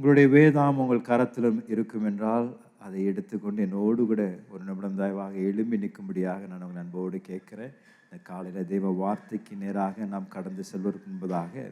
உங்களுடைய வேதாம் உங்கள் கரத்திலும் இருக்கும் என்றால் அதை எடுத்துக்கொண்டு என்னோடு கூட ஒரு நிமிடம் தயவாக எழும்பி நிற்கும்படியாக நான் உங்கள் அன்போடு கேட்குறேன். இந்த காலையில் தேவ வார்த்தைக்கு நேராக நாம் கடந்து செல்வதற்கு முன்பதாக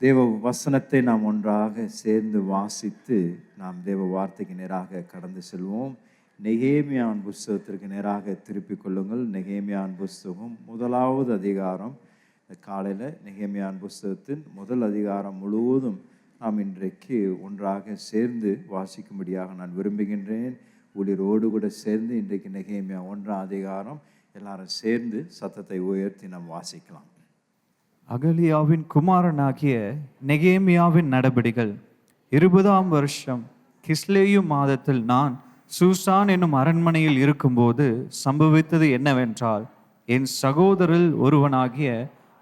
தேவ வசனத்தை நாம் ஒன்றாக சேர்ந்து வாசித்து நாம் தேவ வார்த்தைக்கு நேராக கடந்து செல்வோம். நெகேமியாவின் புஸ்தகத்திற்கு நேராக திருப்பிக் கொள்ளுங்கள். நெகேமியாவின் புஸ்தகம் 1வது அதிகாரம். இந்த காலையில் நெகேமியாவின் புஸ்தகத்தின் 1 அதிகாரம் முழுவதும் நாம் இன்றைக்கு ஒன்றாக சேர்ந்து வாசிக்கும்படியாக நான் விரும்புகின்றேன். ஊழியரோடு கூட சேர்ந்து இன்றைக்கு நெகேமியா 1ஆம் அதிகாரம் எல்லாரும் சேர்ந்து சத்தத்தை உயர்த்தி நாம் வாசிக்கலாம். அகலியாவின் குமாரனாகிய நெகேமியாவின் நடபடிகள். 20ஆம் வருஷம் கிஸ்லேயு மாதத்தில் நான் சூசான் என்னும் அரண்மனையில் இருக்கும்போது சம்பவித்தது என்னவென்றால், என் சகோதரில் ஒருவனாகிய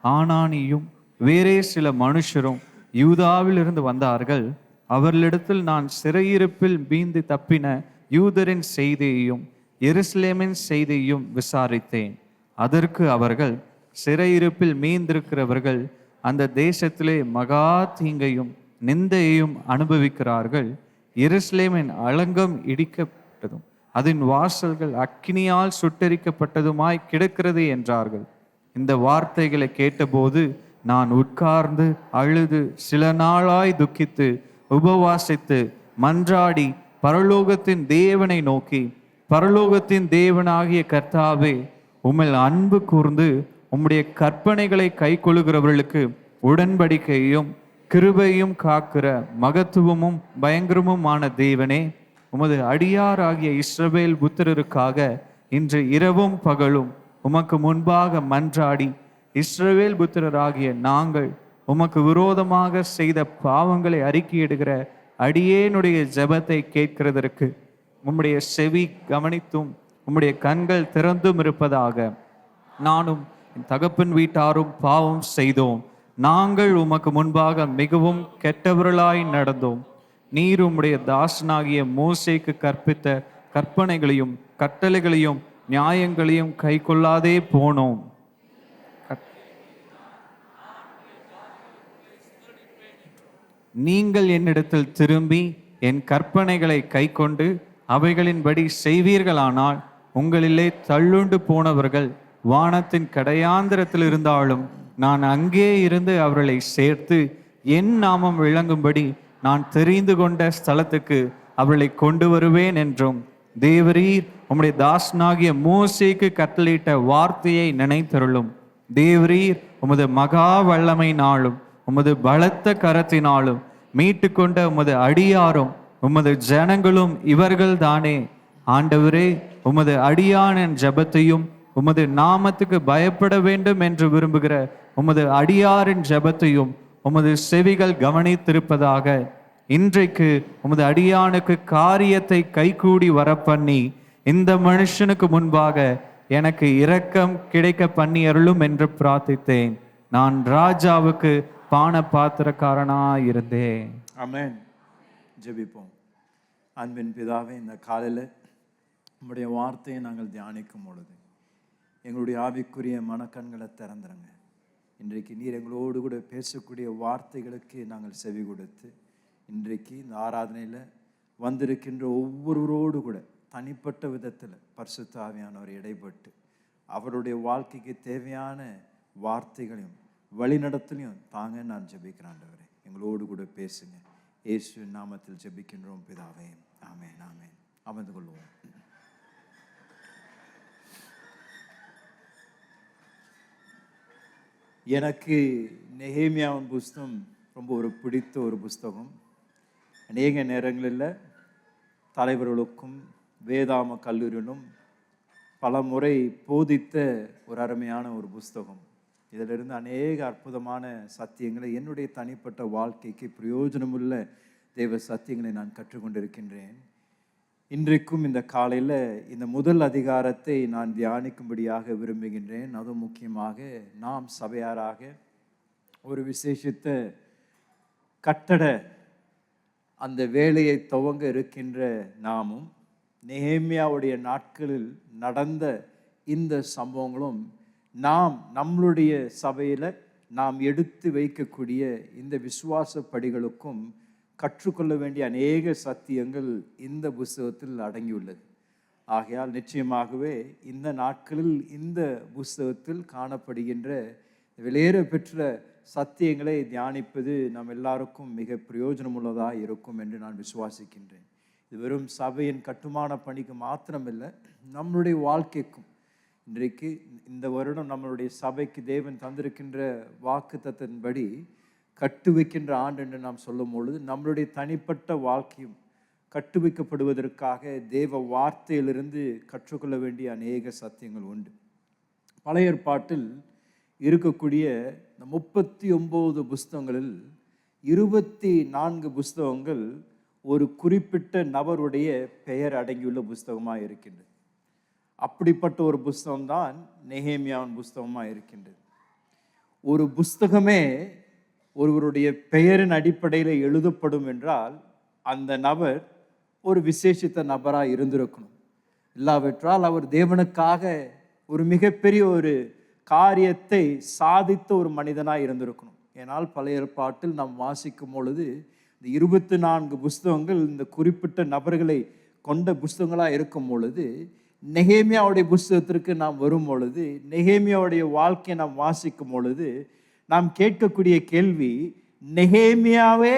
ஆனானியும் வேறே சில மனுஷரும் யூதாவிலிருந்து வந்தார்கள். அவர்களிடத்தில் நான் சிறையிருப்பில் மீந்து தப்பின யூதரின் செய்தியையும் எருசலேமின் செய்தியையும் விசாரித்தேன். அதற்கு அவர்கள், சிறையிருப்பில் மீந்திருக்கிறவர்கள் அந்த தேசத்திலே மகா தீங்கையும் நிந்தையையும் அனுபவிக்கிறார்கள். எருசலேமின் அலங்கம் இடிக்கப்பட்டதும் அதன் வாசல்கள் அக்கினியால் சுட்டெரிக்கப்பட்டதுமாய் கிடக்கிறது என்றார்கள். இந்த வார்த்தைகளை கேட்டபோது நான் உட்கார்ந்து அழுது சில நாளாய் துக்கித்து உபவாசித்து மன்றாடி பரலோகத்தின் தேவனை நோக்கி, பரலோகத்தின் தேவனாகிய கர்த்தாவே, உம்மில் அன்பு கூர்ந்து உம்முடைய கற்பனைகளை கைக்கொள்ளுகிறவர்களுக்கு உடன்படிக்கையும் கிருபையும் காக்கிற மகத்துவமும் பயங்கரமுமான தேவனே, உமது அடியாராகிய இஸ்ரவேல் புத்திரருக்காக இன்று இரவும் பகலும் உமக்கு முன்பாக மன்றாடி, இஸ்ரவேல் புத்திரராகிய நாங்கள் உமக்கு விரோதமாக செய்த பாவங்களை அறிக்கையிடுகிற அடியேனுடைய ஜெபத்தை கேட்கிறதற்கு உம்முடைய செவி கவனித்தும் உம்முடைய கண்கள் திறந்தும் இருப்பதாக. நானும் என் தகப்பன் வீட்டாரும் பாவம் செய்தோம். நாங்கள் உமக்கு முன்பாக மிகவும் கெட்டவர்களாய் நடந்தோம். நீர் உம்முடைய தாசனாகிய மோசேக்கு கற்பித்த கற்பனைகளையும் கட்டளைகளையும் நியாயங்களையும் கை கொள்ளாதே போனோம். நீங்கள் என்னிடத்தில் திரும்பி என் கற்பனைகளை கை கொண்டு அவைகளின்படி செய்வீர்களானால் உங்களிலே தள்ளுண்டு போனவர்கள் வானத்தின் கடையாந்திரத்தில் இருந்தாலும் நான் அங்கே இருந்து அவர்களை சேர்த்து என் நாமம் விளங்கும்படி நான் தெரிந்து கொண்ட ஸ்தலத்துக்கு அவர்களை கொண்டு வருவேன் என்றும் தேவரீர் உம்முடைய தாசனாகிய மோசேக்கு கட்டளையிட்ட வார்த்தையை நினைத்தருளும். தேவரீர் உமது மகா வல்லமையினாலும் உமது பலத்த கரத்தினாலும் மீட்டு கொண்ட உமது அடியாரும் உமது ஜனங்களும் இவர்கள் தானே. ஆண்டவரே, உமது அடியானின் ஜெபத்தையும் உமது நாமத்துக்கு பயப்பட வேண்டும் என்று விரும்புகிற உமது அடியாரின் ஜெபத்தையும் உமது செவிகள் கவனித்திருப்பதாக. இன்றைக்கு உமது அடியானுக்கு காரியத்தை கைகூடி வரப்பண்ணி இந்த மனுஷனுக்கு முன்பாக எனக்கு இரக்கம் கிடைக்க பண்ணி அருளும் என்று பிரார்த்தித்தேன். நான் ராஜாவுக்கு பான பாத்திரக்காரனாயிருந்தேன். ஆமென். ஜெபிப்போம். அன்பின் பிதாவே, இந்த காலையில் உம்முடைய வார்த்தையை நாங்கள் தியானிக்கும் பொழுது எங்களுடைய ஆவிக்குரிய மனக்கண்களை திறந்துருங்க. இன்றைக்கு நீர் எங்களோடு கூட பேசக்கூடிய வார்த்தைகளுக்கு நாங்கள் செவி கொடுத்து இன்றைக்கு இந்த ஆராதனையில் வந்திருக்கின்ற ஒவ்வொருவரோடு கூட தனிப்பட்ட விதத்தில் பரிசுத்த ஆவியானவர் இடைப்பட்டு அவருடைய வாழ்க்கைக்கு தேவையான வார்த்தைகளையும் வழிநடத்தலையும் தாங்க நான் ஜெபிக்கிறேன். ஆண்டவரே, எங்களோடு கூட பேசுங்க. இயேசுவின் நாமத்தில் ஜெபிக்கின்றோம் பிதாவே, ஆமென். ஆமென். அமர்ந்து கொள்வோம். எனக்கு நெகேமியாவின் புஸ்தகம் ரொம்ப ஒரு பிடித்த ஒரு புஸ்தகம். அநேக நேரங்களில் தலைவர்களுக்கும் வேதாம கல்லூரியிலும் பல முறை போதித்த ஒரு அருமையான ஒரு புஸ்தகம். இதிலிருந்து அநேக அற்புதமான சத்தியங்களை என்னுடைய தனிப்பட்ட வாழ்க்கைக்கு பிரயோஜனமுள்ள தேவ சத்தியங்களை நான் கற்றுக்கொண்டிருக்கின்றேன். இன்றைக்கும் இந்த காலையில் இந்த முதல் அதிகாரத்தை நான் தியானிக்கும்படியாக விரும்புகின்றேன். அதுவும் முக்கியமாக நாம் சபையாராக ஒரு விசேஷித்த கட்டட அந்த வேலையை துவங்க இருக்கின்ற நாமும் நெகேமியாவுடைய நாட்களில் நடந்த இந்த சம்பவங்களும் நாம் நம்மளுடைய சபையில் நாம் எடுத்து வைக்கக்கூடிய இந்த விசுவாச படிகளுக்கும் கற்றுக்கொள்ள வேண்டிய அநேக சத்தியங்கள் இந்த புஸ்தகத்தில் அடங்கியுள்ளது. ஆகையால் நிச்சயமாகவே இந்த நாட்களில் இந்த புஸ்தகத்தில் காணப்படுகின்ற விலையேற பெற்ற சத்தியங்களை தியானிப்பது நம் எல்லாருக்கும் மிக பிரயோஜனமுள்ளதாக இருக்கும் என்று நான் விசுவாசிக்கின்றேன். இது வெறும் சபையின் கட்டுமான பணிக்கு மாத்திரமில்லை, நம்மளுடைய வாழ்க்கைக்கும். இன்றைக்கு இந்த வருடம் நம்மளுடைய சபைக்கு தேவன் தந்திருக்கின்ற வாக்குத்தத்தின்படி கட்டு வைக்கின்ற ஆண்டு என்று நாம் சொல்லும் பொழுது நம்மளுடைய தனிப்பட்ட வாழ்க்கையும் கட்டு வைக்கப்படுவதற்காக தேவ வார்த்தையிலிருந்து கற்றுக்கொள்ள வேண்டிய அநேக சத்தியங்கள் உண்டு. பழைய ஏற்பாட்டில் இருக்கக்கூடிய இந்த 39 புஸ்தகங்களில் 24 புஸ்தகங்கள் ஒரு குறிப்பிட்ட நபருடைய பெயர் அடங்கியுள்ள புஸ்தகமாக இருக்கின்றது. அப்படிப்பட்ட ஒரு புஸ்தகம்தான் நெகேமியாவின் புஸ்தகமாக இருக்கின்றது. ஒரு புஸ்தகமே ஒருவருடைய பெயரின் அடிப்படையில் எழுதப்படும் என்றால் அந்த நபர் ஒரு விசேஷித்த நபராக இருந்திருக்கணும். இல்லாவிட்டால் அவர் தேவனுக்காக ஒரு மிகப்பெரிய ஒரு காரியத்தை சாதித்த ஒரு மனிதனாக இருந்திருக்கணும். ஏனால் பழைய ஏற்பாட்டில் நாம் வாசிக்கும் பொழுது இந்த 24 புஸ்தகங்கள் இந்த குறிப்பிட்ட நபர்களை கொண்ட புஸ்தகங்களாக இருக்கும் பொழுது, நெகேமியாவுடைய புஸ்தகத்திற்கு நாம் வரும் பொழுது, நெகேமியாவுடைய வாழ்க்கையை நாம் வாசிக்கும் பொழுது நாம் கேட்கக்கூடிய கேள்வி, நெகேமியாவே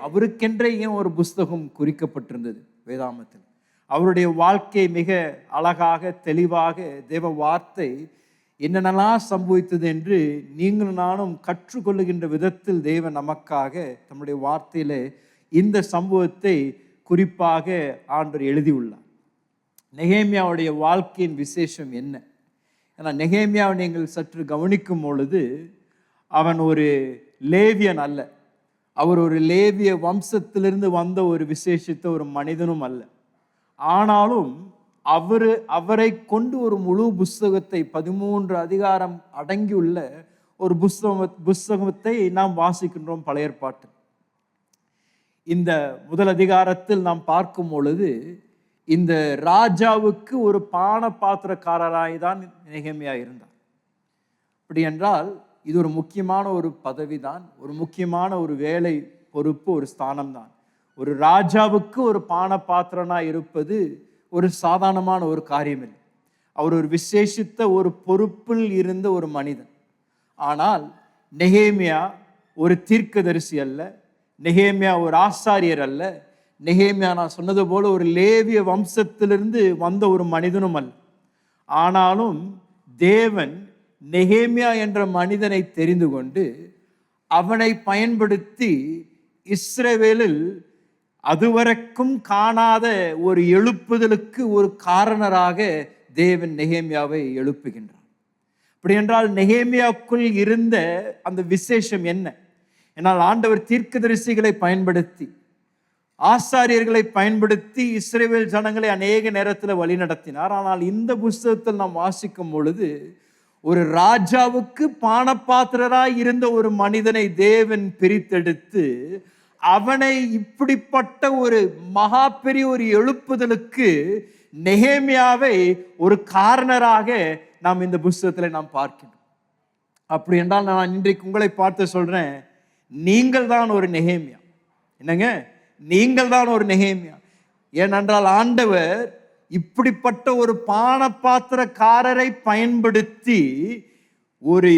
அவருக்கென்றே ஏன் ஒரு புஸ்தகம் குறிக்கப்பட்டிருந்தது வேதாமத்தில்? அவருடைய வாழ்க்கை மிக அழகாக தெளிவாக தேவ வார்த்தை என்னென்னலாம் சம்பவித்தது என்று நீங்களும் நானும் கற்றுக்கொள்ளுகின்ற விதத்தில் தேவன் நமக்காக தம்முடைய வார்த்தையில இந்த சம்பவத்தை குறிப்பாக ஆண்டவர் எழுதியுள்ளார். நெகேமியாவுடைய வாழ்க்கையின் விசேஷம் என்ன? ஏன்னா நெகேமியாவை நீங்கள் சற்று கவனிக்கும் பொழுது அவன் ஒரு லேவியன் அல்ல, அவர் ஒரு லேவிய வம்சத்திலிருந்து வந்த ஒரு விசேஷித்த ஒரு மனிதனும் அல்ல. ஆனாலும் அவரை கொண்டு ஒரு முழு புஸ்தகத்தை 13 அதிகாரம் அடங்கியுள்ள ஒரு புஸ்தகத்தை நாம் வாசிக்கின்றோம் பழைய ஏற்பாட்டில். இந்த முதல் அதிகாரத்தில் நாம் பார்க்கும் பொழுது இந்த ராஜாவுக்கு ஒரு பான பாத்திரக்காரராய் தான் நெகேமியா இருந்தார். அப்படி என்றால் இது ஒரு முக்கியமான ஒரு பதவி தான், ஒரு முக்கியமான ஒரு வேலை பொறுப்பு, ஒரு ஸ்தானம் தான். ஒரு ராஜாவுக்கு ஒரு பான பாத்திரனாய் இருப்பது ஒரு சாதாரணமான ஒரு காரியம் இல்லை. அவர் ஒரு விசேஷித்த ஒரு பொறுப்பில் இருந்த ஒரு மனிதன். ஆனால் நெகேமியா ஒரு தீர்க்கதரிசி அல்ல, நெகேமியா ஒரு ஆசாரியர் அல்ல, நெகேமியா நான் சொன்னது போல ஒரு லேவிய வம்சத்திலிருந்து வந்த ஒரு மனிதனும் அல்ல. ஆனாலும் தேவன் நெகேமியா என்ற மனிதனை தெரிந்து கொண்டு அவனை பயன்படுத்தி இஸ்ரவேலில் அதுவரைக்கும் காணாத ஒரு எழுப்புதலுக்கு ஒரு காரணராக தேவன் நெகேமியாவை எழுப்புகின்றார். அப்படி என்றால் நெகேமியாவுக்குள் இருந்த அந்த விசேஷம் என்ன? என்னால் ஆண்டவர் தீர்க்கதரிசிகளை பயன்படுத்தி, ஆசாரியர்களை பயன்படுத்தி இஸ்ரவேல் ஜனங்களை அநேக நேரத்தில் வழி நடத்தினார். ஆனால் இந்த புஸ்தகத்தில் நாம் வாசிக்கும் பொழுது ஒரு ராஜாவுக்கு பானபாத்திரராய் இருந்த ஒரு மனிதனை தேவன் பிரித்தெடுத்து அவனை இப்படிப்பட்ட ஒரு மகா பெரிய ஒரு எழுப்புதலுக்கு நெகேமியாவை ஒரு காரணராக நாம் இந்த புஸ்தகத்தில் நாம் பார்க்கிறோம். அப்படி என்றால் நான் இன்றைக்கு உங்களை பார்த்து சொல்றேன், நீங்கள் தான் ஒரு நெகேமியா. என்னங்க, நீங்கள் தான் ஒரு நெகேமியா. ஏனென்றால் ஆண்டவர் இப்படிப்பட்ட ஒரு பானபாத்திரக்காரரை பயன்படுத்தி ஒரு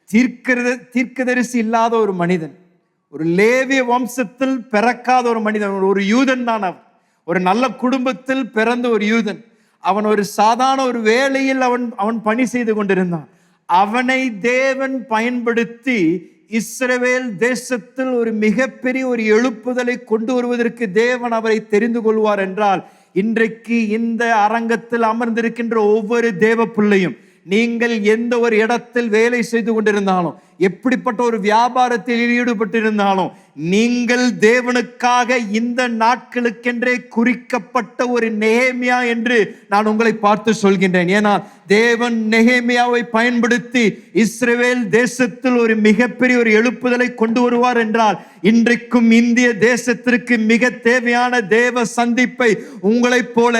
தீர்க்கதரிசி இல்லாத ஒரு மனிதன், ஒரு லேவிய வம்சத்தில் பிறக்காத ஒரு மனிதன், ஒரு யூதன் தான் அவன். ஒரு நல்ல குடும்பத்தில் பிறந்த ஒரு யூதன். அவன் ஒரு சாதாரண ஒரு வேலையில் அவன் பணி செய்து கொண்டிருந்தான். அவனை தேவன் பயன்படுத்தி இஸ்ரவேல் தேசத்தில் ஒரு மிகப்பெரிய ஒரு எழுப்புதலை கொண்டு வருவதற்கு தேவன் அவரை தெரிந்து கொள்வார் என்றால், இன்றைக்கு இந்த அரங்கத்தில் அமர்ந்திருக்கின்ற ஒவ்வொரு தேவ பிள்ளையும், நீங்கள் எந்த ஒரு இடத்தில் வேலை செய்து கொண்டிருந்தாலும், எப்படிப்பட்ட ஒரு வியாபாரத்தில் ஈடுபட்டிருந்தாலும், நீங்கள் தேவனுக்காக இந்த நாட்களுக்கென்றே குறிக்கப்பட்ட ஒரு நெகேமியா என்று நான் உங்களை பார்த்து சொல்கின்றேன். ஏன்னா தேவன் நெகேமியாவை பயன்படுத்தி இஸ்ரவேல் தேசத்தில் ஒரு மிகப்பெரிய ஒரு எழுப்புதலை கொண்டு வருவார் என்றால், இன்றைக்கும் இந்திய தேசத்திற்கு மிக தேவையான தேவ சந்திப்பை உங்களைப் போல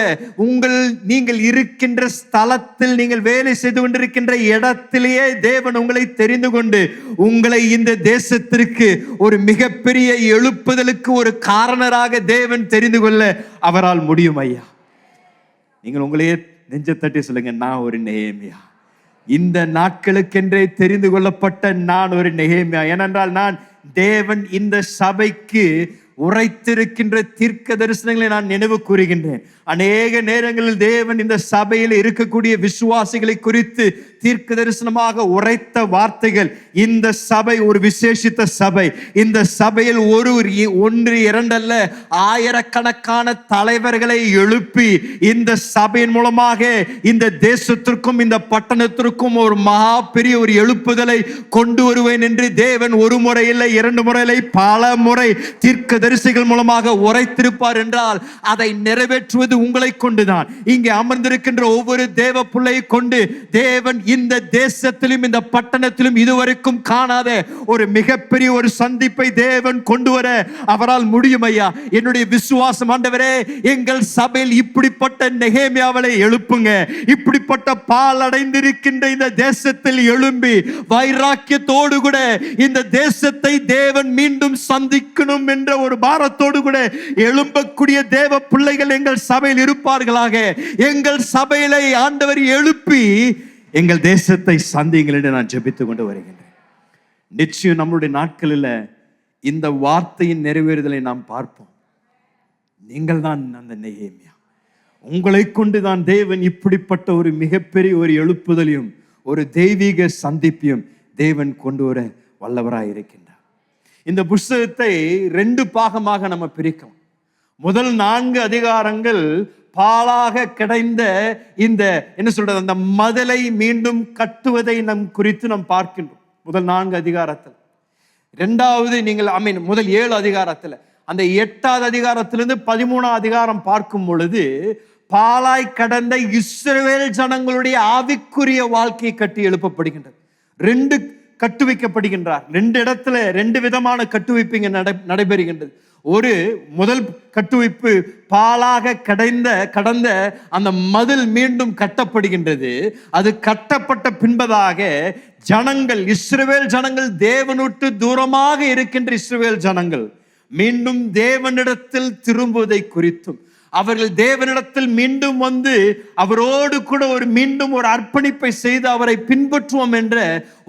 நீங்கள் இருக்கின்ற ஸ்தலத்தில், நீங்கள் வேலை செய்து கொண்டிருக்கின்ற இடத்திலேயே தேவன் உங்களை தெரிந்து கொண்டு உங்களை இந்த தேசத்திற்கு ஒரு மிகப்பெரிய மிகப்பெரிய எழுப்புதலுக்கு ஒரு காரணராக தேவன் தெரிந்து கொள்ள அவரால் முடியும் ஐயா. நீங்கள் உங்களையே நெஞ்ச தட்டி சொல்லுங்க, நான் ஒரு நெகேமியா. இந்த நாட்களுக்கென்றே தெரிந்து கொள்ளப்பட்ட நான் ஒரு நெகேமியா. ஏனென்றால் நான் தேவன் இந்த சபைக்கு உரைத்திருக்கின்ற தீர்க்க தரிசனங்களை நான் நினைவு கூறுகின்றேன். அநேக நேரங்களில் தேவன் இந்த சபையில் இருக்கக்கூடிய விசுவாசிகளை குறித்து தீர்க்க தரிசனமாக உரைத்த வார்த்தைகள், இந்த சபை ஒரு விசேஷித்த சபை, இந்த சபையில் ஒன்று இரண்டல்ல ஆயிரக்கணக்கான தலைவர்களை எழுப்பி இந்த சபையின் மூலமாக இந்த தேசத்திற்கும் இந்த பட்டணத்திற்கும் ஒரு மகா பெரிய ஒரு எழுப்புதலை கொண்டு வருவேன் என்று தேவன் ஒரு முறை இல்லை, இரண்டு முறை இல்லை, பல முறை தீர்க்க தரிசிகள் மூலமாக உரைத்திருப்பார் என்றால் அதை நிறைவேற்றுவது உங்களை கொண்டுதான். இங்கே அமர்ந்திருக்கின்ற ஒவ்வொரு தேவ பிள்ளையை கொண்டு தேவன் இந்த தேசத்திலும் இந்த பட்டணத்திலும் இதுவரைக்கும் காணாத ஒரு மிகப்பெரிய ஒரு சந்திப்பை தேவன் கொண்டு வர அவரால் முடியும் ஐயா. என்னுடைய விசுவாசம், ஆண்டவரே, எங்கள் சபையில் இப்படிப்பட்ட நெகேமியாவை எழுப்புங்க. இப்படிப்பட்ட பால் அடைந்திருக்கின்ற இந்த தேசத்தில் எழும்பி வைராக்கியத்தோடு கூட இந்த தேசத்தை தேவன் மீண்டும் சந்திக்கணும் என்ற ஒரு பாரத்தோடு கூட எழும்பக்கூடிய தேவ பிள்ளைகள் எங்கள் சபையில் இருப்பார்களாக. எங்கள் சபையிலே ஆண்டவர் எழுப்பி எங்கள் தேசத்தை சந்திங்கள் என்று நான் ஜெபித்துக் கொண்டு வருகின்றேன். நிச்சயம் நம்முடைய நாட்களில் இந்த வார்த்தையின் நிறைவேறுதலை நாம் பார்ப்போம். நீங்கள் தான் அந்த நெகேமியா. உங்களை கொண்டு தான் தேவன் இப்படிப்பட்ட ஒரு மிகப்பெரிய ஒரு எழுப்புதலையும் ஒரு தெய்வீக சந்திப்பையும் தேவன் கொண்டு வர வல்லவராய் இருக்கின்றார். இந்த புஸ்தகத்தை 2 பாகமாக நம்ம பிரிக்கலாம். முதல் 4 அதிகாரங்கள் பாழாக கிடைந்த இந்த என்ன சொல்றது, அந்த மதலை மீண்டும் கட்டுவதை நம் குறித்து நாம் பார்க்கின்றோம் முதல் 4 அதிகாரத்தில். இரண்டாவது நீங்கள் முதல் 7 அதிகாரத்தில், அந்த 8வது அதிகாரத்திலிருந்து 13வது அதிகாரம் பார்க்கும் பொழுது பாழாய் கடந்த இஸ்ரவேல் ஜனங்களுடைய ஆவிக்குரிய வாழ்க்கையை கட்டி எழுப்பப்படுகின்றது. 2 கட்டுவிக்கப்படுகின்றார். 2 இடத்துல 2 விதமான கட்டுவிப்பு இங்க நடைபெறுகின்றது. ஒரு முதல் கட்டுவிப்பு பாலாக கடந்த அந்த மதில் மீண்டும் கட்டப்படுகின்றது. அது கட்டப்பட்ட பின்பதாக ஜனங்கள், இஸ்ரவேல் ஜனங்கள், தேவனுக்கு தூரமாக இருக்கின்ற இஸ்ரவேல் ஜனங்கள் மீண்டும் தேவனிடத்தில் திரும்புவதை குறித்தும், அவர்கள் தேவனிடத்தில் மீண்டும் வந்து அவரோடு கூட மீண்டும் ஒரு அர்ப்பணிப்பை செய்து அவரை பின்பற்றுவோம் என்ற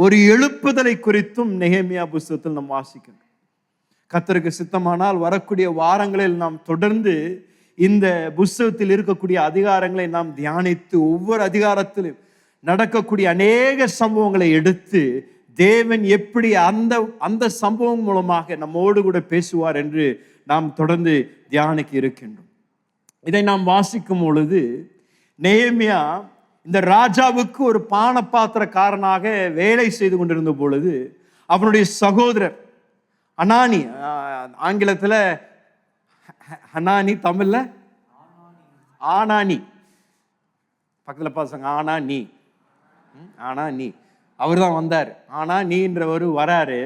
ஒரு எழுப்புதலை குறித்தும் நெகேமியா புஸ்தகத்தில் நாம் வாசிக்கின்றோம். கர்த்தருக்கு சித்தமானால் வரக்கூடிய வாரங்களில் நாம் தொடர்ந்து இந்த புஸ்தகத்தில் இருக்கக்கூடிய அதிகாரங்களை நாம் தியானித்து ஒவ்வொரு அதிகாரத்திலும் நடக்கக்கூடிய அநேக சம்பவங்களை எடுத்து தேவன் எப்படி அந்த சம்பவம் மூலமாக நம்மோடு கூட பேசுவார் என்று நாம் தொடர்ந்து தியானிக்க இருக்கின்றோம். இதை நாம் வாசிக்கும் பொழுது நெகேமியா இந்த ராஜாவுக்கு ஒரு பானபாத்திரக்காரனாக வேலை செய்து கொண்டிருந்த பொழுது அவனுடைய சகோதரர் அனானி, ஆங்கிலத்தில் ஹனானி, தமிழ்ல ஆனானி, பக்கத்தில் பசங்க ஆனா நீ அவர் தான் வந்தார். ஆனா நீன்றவர் வராரு.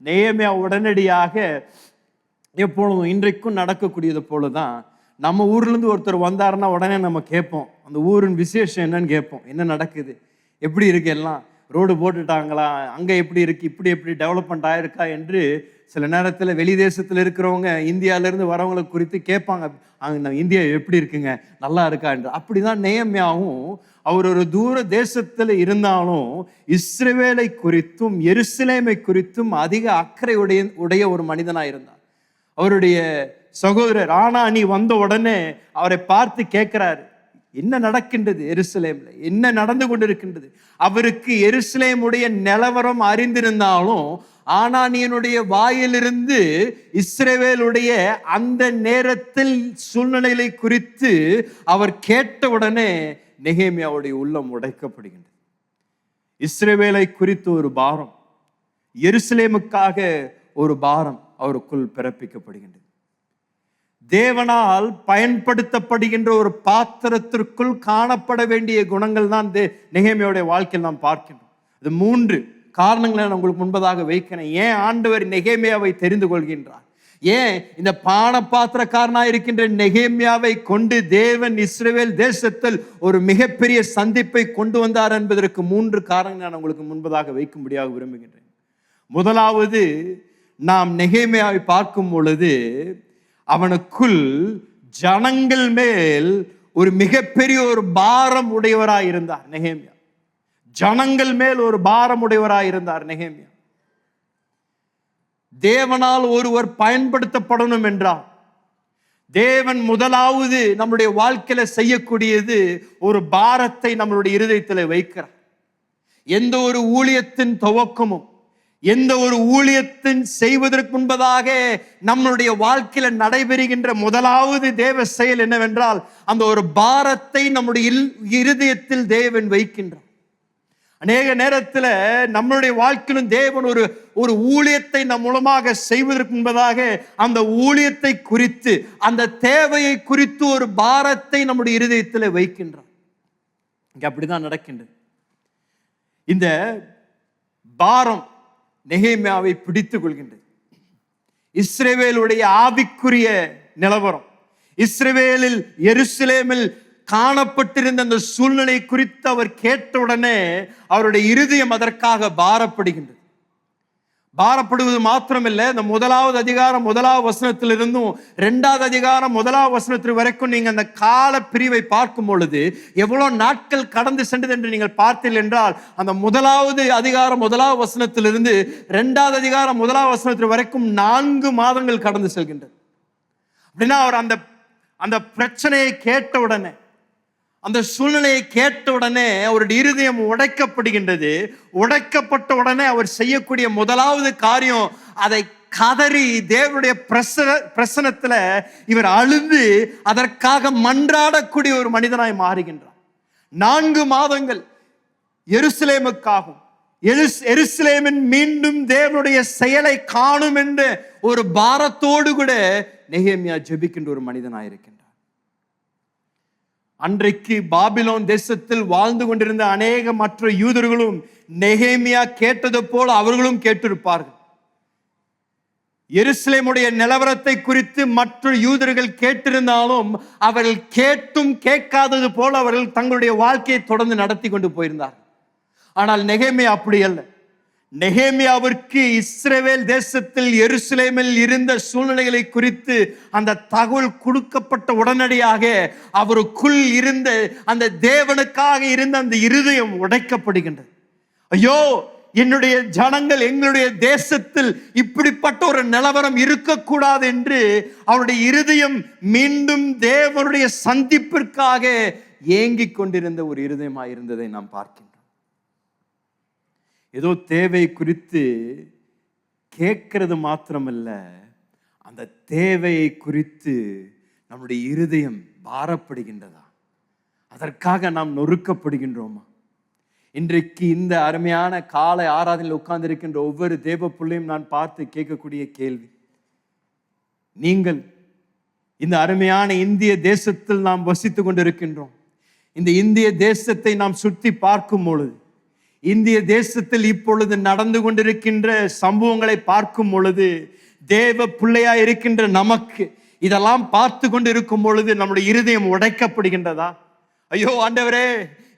நெகேமியா உடனடியாக எப்பொழுதும் இன்றைக்கும் நடக்கக்கூடியது போலதான், நம்ம ஊர்லேருந்து ஒருத்தர் வந்தாருன்னா உடனே நம்ம கேட்போம், அந்த ஊரின் விசேஷம் என்னன்னு கேட்போம். என்ன நடக்குது, எப்படி இருக்கு, எல்லாம் ரோடு போட்டுட்டாங்களா, அங்கே எப்படி இருக்கு, இப்படி எப்படி டெவலப்மெண்ட் ஆயிருக்கா என்று சில நேரத்தில் வெளி தேசத்தில் இருக்கிறவங்க இந்தியாவிலேருந்து வரவங்களை குறித்து கேட்பாங்க, அங்கே இந்தியா எப்படி இருக்குங்க, நல்லா இருக்கா என்று. அப்படிதான் நெகேமியாவும் அவர் ஒரு தூர தேசத்தில் இருந்தாலும் இஸ்ரவேலை குறித்தும் எருசலேமை குறித்தும் அதிக அக்கறை உடைய ஒரு மனிதனாக இருந்தார். அவருடைய சகோதரர் ஆனானி வந்த உடனே அவரை பார்த்து கேட்கிறாரு, என்ன நடக்கின்றது எருசலேம்ல, என்ன நடந்து கொண்டிருக்கின்றது. அவருக்கு எருசலேமுடைய நிலவரம் அறிந்திருந்தாலும் ஆனானியனுடைய வாயிலிருந்து இஸ்ரவேலுடைய அந்த நேரத்தில் சூழ்நிலைகளை குறித்து அவர் கேட்டவுடனே நெகேமியாவுடைய உள்ளம் உடைக்கப்படுகின்றது. இஸ்ரவேலை குறித்து ஒரு பாரம், எருசலேமுக்காக ஒரு பாரம் அவருக்குள் பிறப்பிக்கப்படுகின்றது. தேவனால் பயன்படுத்தப்படுகின்ற ஒரு பாத்திரத்திற்குள் காணப்பட வேண்டிய குணங்கள் தான் நெகேமியாவுடைய வாழ்க்கையில் நாம் பார்க்கின்றோம். இது 3 காரணங்களை நான் உங்களுக்கு முன்பதாக வைக்கிறேன். ஏன் ஆண்டவர் நெகேமியாவை தெரிந்து கொள்கின்றார், ஏன் இந்த பானபாத்திரக்காரனாக இருக்கின்ற நெகேமியாவை கொண்டு தேவன் இஸ்ரவேல் தேசத்தில் ஒரு மிகப்பெரிய சந்திப்பை கொண்டு வந்தார் என்பதற்கு 3 காரணங்களை நான் உங்களுக்கு முன்பதாக வைக்கும்படியாக விரும்புகின்றேன். முதலாவது, நாம் நெகேமியாவை பார்க்கும் பொழுது அவனுக்குள் ஜனங்கள் மேல் ஒரு மிகப்பெரிய ஒரு பாரம் உடையவராய் இருந்தார் நெகேமியா. ஜனங்கள் மேல் ஒரு பாரம் உடையவராய் இருந்தார் நெகேமியா. தேவனால் ஒருவர் பயன்படுத்தப்படணும் என்றால் தேவன் முதலாவது நம்முடைய வாழ்க்கையில செய்யக்கூடியது ஒரு பாரத்தை நம்மளுடைய இருதயத்தில் வைக்கிறார். எந்த ஒரு ஊழியத்தின் துவக்கமும் எந்த ஒரு ஊழியத்தின் செய்வதற்கு முன்பதாக நம்மளுடைய வாழ்க்கையில நடைபெறுகின்ற முதலாவது தேவ செயல் என்னவென்றால் அந்த ஒரு பாரத்தை நம்முடைய இருதயத்தில் தேவன் வைக்கின்றார். அநேக நேரத்தில் நம்மளுடைய வாழ்க்கையிலும் தேவன் ஒரு ஊழியத்தை நம் மூலமாக செய்வதற்கு முன்பதாக அந்த ஊழியத்தை குறித்து அந்த தேவையை குறித்து ஒரு பாரத்தை நம்முடைய இருதயத்தில் வைக்கின்றார். இங்க அப்படிதான் நடக்கின்றது. இந்த பாரம் நெகேமியாவை பிடித்துக் கொள்கின்றது. இஸ்ரவேலுடைய ஆவிக்குரிய நிலவரம், இஸ்ரவேலில் எருசலேமில் காணப்பட்டிருந்த அந்த சூழ்நிலை குறித்து அவர் கேட்டவுடனே அவருடைய இருதயம் அதற்காக பாரப்படுகின்றது. பாரப்படுவது மாத்திரமில்லை, இந்த 1வது அதிகாரம் 1வது வசனத்திலிருந்தும் 2வது அதிகாரம் 1வது வசனத்தில் வரைக்கும் நீங்க அந்த கால பிரிவை பார்க்கும் பொழுது எவ்வளவு நாட்கள் கடந்து சென்றது என்று நீங்கள் பார்த்தீர்கள் என்றால் அந்த 1வது அதிகாரம் 1வது வசனத்திலிருந்து 2வது அதிகாரம் 1வது வசனத்தில் வரைக்கும் 4 மாதங்கள் கடந்து செல்கின்றது. அப்படின்னா அவர் அந்த பிரச்சனையை கேட்ட உடனே, அந்த சூழ்நிலையை கேட்ட உடனே அவருடைய இருதயம் உடைக்கப்படுகின்றது. உடைக்கப்பட்ட உடனே அவர் செய்யக்கூடிய முதலாவது காரியம் அதை கதறி தேவனுடைய பிரசனத்துல இவர் அழுது அதற்காக மன்றாடக்கூடிய ஒரு மனிதனாய் மாறுகின்றார். 4 மாதங்கள் எருசலேமுக்காகவும் எருசலேமின் மீண்டும் தேவனுடைய செயலை காணும் என்ற ஒரு பாரத்தோடு கூட நெகேமியா ஜெபிக்கின்ற ஒரு மனிதனாயிருக்கின்றார். அன்றைக்கு பாபிலோன் தேசத்தில் வாழ்ந்து கொண்டிருந்த அநேக மற்ற யூதர்களும் நெகேமியா கேட்டது போல் அவர்களும் கேட்டிருப்பார்கள். எருசலேமுடைய நிலவரத்தை குறித்து மற்ற யூதர்கள் கேட்டிருந்தாலும் அவர்கள் கேட்டும் கேட்காதது போல அவர்கள் தங்களுடைய வாழ்க்கையை தொடர்ந்து நடத்தி கொண்டு போயிருந்தார்கள். ஆனால் நெகேமியா அப்படி அல்ல. நெகேமியாவிற்கு இஸ்ரவேல் தேசத்தில் எருசலேமில் இருந்த சூழ்நிலைகளை குறித்து அந்த தகவல் கொடுக்கப்பட்ட உடனடியாக அவருக்குள் இருந்த அந்த தேவனுக்காக இருந்த அந்த இருதயம் உடைக்கப்படுகின்றது. ஐயோ, என்னுடைய ஜனங்கள் எங்களுடைய தேசத்தில் இப்படிப்பட்ட ஒரு நிலவரம் இருக்கக்கூடாது என்று அவருடைய இருதயம் மீண்டும் தேவனுடைய சந்திப்பிற்காக ஏங்கிக் கொண்டிருந்த ஒரு இருதயமாக இருந்ததை நாம் பார்க்கின்றோம். ஏதோ தேவை குறித்து கேட்கிறது மாத்திரமல்ல, அந்த தேவையை குறித்து நம்முடைய இருதயம் பாரப்படுகின்றதா? அதற்காக நாம் நொறுக்கப்படுகின்றோமா? இன்றைக்கு இந்த அருமையான காலை ஆராதனையில் உட்கார்ந்து இருக்கின்ற ஒவ்வொரு தேவ பிள்ளையும் நான் பார்த்து கேட்கக்கூடிய கேள்வி, நீங்கள் இந்த அருமையான இந்திய தேசத்தில் நாம் வசித்து கொண்டிருக்கின்றோம். இந்த இந்திய தேசத்தை நாம் சுற்றி பார்க்கும் பொழுது, இந்திய தேசத்தில் இப்பொழுது நடந்து கொண்டிருக்கின்ற சம்பவங்களை பார்க்கும் பொழுது, தேவ பிள்ளையா இருக்கின்ற நமக்கு இதெல்லாம் பார்த்து கொண்டு இருக்கும் பொழுது நம்முடைய இருதயம் உடைக்கப்படுகின்றதா? ஐயோ ஆண்டவரே,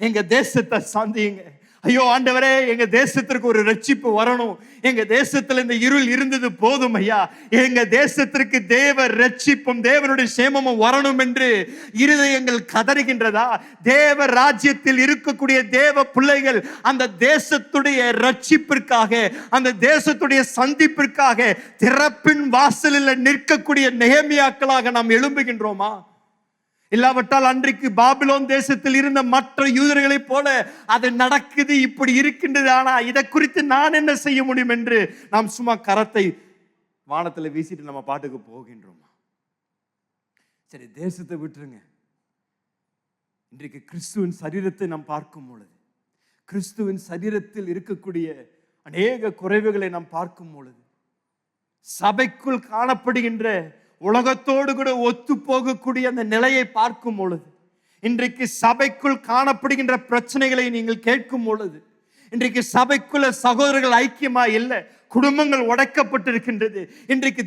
எங்க தேசத்தை சாந்திங்க. ஐயோ ஆண்டவரே, எங்க தேசத்திற்கு ஒரு ரட்சிப்பு வரணும். எங்க தேசத்துல இந்த இருள் இருந்தது போதும் ஐயா, எங்க தேசத்திற்கு தேவ ரட்சிப்பும் தேவனுடைய சேமமும் வரணும் என்று இருதயங்கள் கதறுகின்றதா? தேவ ராஜ்யத்தில் இருக்கக்கூடிய தேவ பிள்ளைகள் அந்த தேசத்துடைய ரட்சிப்பிற்காக, அந்த தேசத்துடைய சந்திப்பிற்காக திறப்பின் வாசலில் நிற்கக்கூடிய நெகேமியாக்களாக நாம் எழும்புகின்றோமா? இல்லாவிட்டால் அன்றைக்கு பாபிலோன் தேசத்தில் இருந்த மற்ற யூதர்களைப் போல அது நடக்குது, இப்படி இருக்கின்றது, ஆனா இதை குறித்து நான் என்ன செய்ய முடியும் என்று நாம் சும்மா கரத்தை வானத்தில் வீசிட்டு நம்ம பாட்டுக்கு போகின்றோமா? சரி, தேசத்தை விட்டுருங்க. இன்றைக்கு கிறிஸ்துவின் சரீரத்தை நாம் பார்க்கும் பொழுது, கிறிஸ்துவின் சரீரத்தில் இருக்கக்கூடிய அநேக குறைவுகளை நாம் பார்க்கும் பொழுது, சபைக்குள் காணப்படுகின்ற உலகத்தோடு கூட ஒத்து போகக்கூடிய அந்த நிலையை பார்க்கும் பொழுது, இன்றைக்கு சபைக்குள் காணப்படுகின்ற பிரச்சனைகளை நீங்கள் கேட்கும் பொழுது, இன்றைக்கு சபைக்குள்ள சகோதரர்கள் ஐக்கியமா இல்லை, குடும்பங்கள் உடைக்கப்பட்டிருக்கின்றது. இன்றைக்கு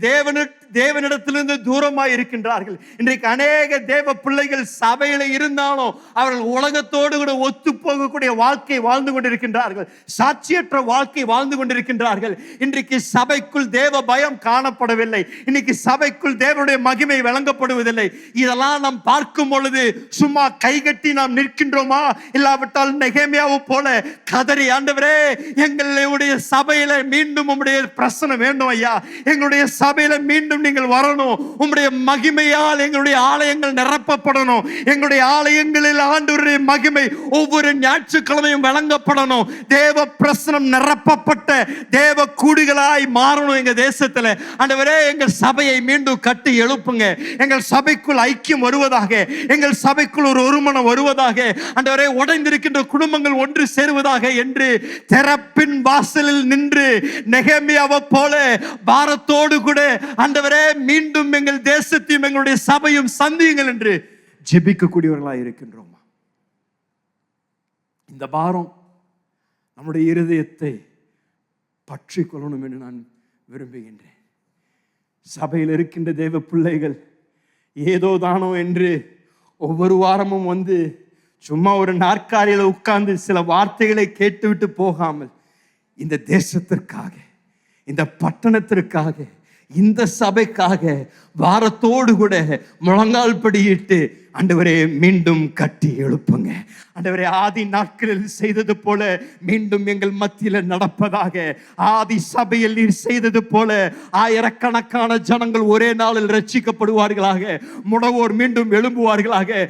தேவனிடத்திலிருந்து தூரமாய் இருக்கின்றார்கள். இன்றைக்கு அநேக தேவ பிள்ளைகள் சபையில இருந்தாலும் அவர்கள் உலகத்தோடு கூட ஒத்து போகக்கூடிய வாழ்க்கை வாழ்ந்து கொண்டிருக்கின்றார்கள். சாட்சியற்ற வாழ்க்கை வாழ்ந்து கொண்டிருக்கின்றார்கள். இன்றைக்கு சபைக்குள் தேவ பயம் காணப்படவில்லை. இன்னைக்கு சபைக்குள் தேவனுடைய மகிமை வழங்கப்படுவதில்லை. இதெல்லாம் நாம் பார்க்கும் பொழுது சும்மா கைகட்டி நாம் நிற்கின்றோமா? இல்லாவிட்டால் நெகேமியாவை போல கதறி, ஆண்டவரே எங்களுடைய சபையில மீண்டும் உம்முடைய பிரசன்னம் வேண்டும் ஐயா, எங்களுடைய சபையில மீண்டும் நீங்கள் வரணும், உம்முடைய மகிமையால் எங்களுடைய ஆலயங்கள் நிரப்பப்படணும், எங்களுடைய ஆலயங்களில் ஆண்டவருடைய மகிமை ஒவ்வொரு ஞாயிற்றுக்கிழமையும் வழங்கப்படணும், தேவ பிரசன்னம் நிரப்பப்பட்ட தேவ கூடுகளாய் மாறணும் எங்க தேசத்துல. ஆண்டவரே எங்கள் சபையை மீண்டும் கட்டி எழுப்புங்க, எங்கள் சபைக்குள் ஐக்கியம் வருவதாக, எங்கள் சபைக்குள் ஒரு ஒருமனம் வருவதாக, ஆண்டவரே உடைந்திருக்கின்ற குடும்பங்கள் ஒன்று சேருவதாக என்று திறப்பின் வாசலில் நின்று நெகேமியாவை போல பாரத்தோடு கூட ஆண்டவரே மீண்டும் எங்கள் தேசத்தையும் எங்களுடைய சபையும் சந்தியுங்கள் என்று ஜெபிக்கக்கூடியவர்களாக இருக்கின்றோமா? இந்த பாரம் நம்முடைய இருதயத்தை பற்றி கொள்ளணும் என்று நான் விரும்புகின்றேன். சபையில் இருக்கின்ற தேவ பிள்ளைகள் ஏதோ தானோ என்று ஒவ்வொரு வாரமும் வந்து சும்மா ஒரு நாற்காலியில் உட்கார்ந்து சில வார்த்தைகளை கேட்டுவிட்டு போகாமல் இந்த தேசத்திற்காக, இந்த பட்டணத்திற்காக, இந்த சபைக்காக வாரத்தோடு கூட முழங்கால் படியிட்டு ஆண்டவரே மீண்டும் கட்டி எழுப்புங்க. ஆண்டவரே ஆதி நாட்களில் செய்தது போல மீண்டும் எங்கள் மத்தியில் நடப்பதாக. ஆதி சபையில் நீர் செய்தது போல ஆயிரக்கணக்கான ஜனங்கள் ஒரே நாளில் ரட்சிக்கப்படுவார்களாக. முடவோர் மீண்டும் எழும்புவார்களாக.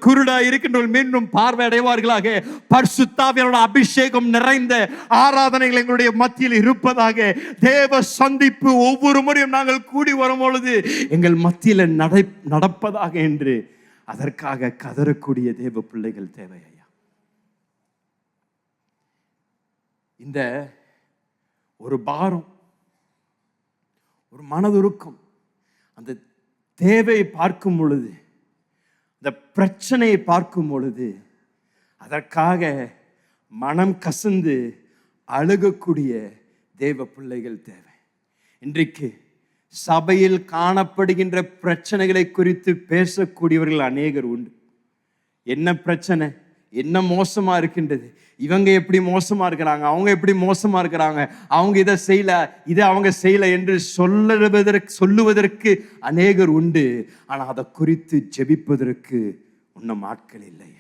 குருடா இருக்கின்றவர்கள் மீண்டும் பார்வை அடைவார்களாக. பரிசுத்தாவியோட அபிஷேகம் நிறைந்த ஆராதனைகள் எங்களுடைய மத்தியில் இருப்பதாக. தேவ சந்திப்பு ஒவ்வொரு முறையும் நாங்கள் கூடி வரும் பொழுது எங்கள் மத்தியில் நடப்பதாக என்று அதற்காக கதறக்கூடிய தேவ பிள்ளைகள் தேவை ஐயா. இந்த ஒரு பாரம், ஒரு மனதுருக்கம், அந்த தேவையை பார்க்கும் பொழுது, அந்த பிரச்சனையை பார்க்கும் பொழுது அதற்காக மனம் கசந்து அழுகக்கூடிய தேவ பிள்ளைகள் தேவை. இன்றைக்கு சபையில் காணப்படுகின்ற பிரச்சனைகளை குறித்து பேசக்கூடியவர்கள் அநேகர் உண்டு. என்ன பிரச்சனை, என்ன மோசமா இருக்கின்றது, இவங்க எப்படி மோசமா இருக்கிறாங்க, அவங்க எப்படி மோசமா இருக்கிறாங்க, அவங்க இதை செய்யல, இதை அவங்க செய்யல என்று சொல்லுவதற்கு அநேகர் உண்டு. ஆனா அதை குறித்து ஜெபிப்பதற்கு இன்னும் ஆட்கள் இல்லை.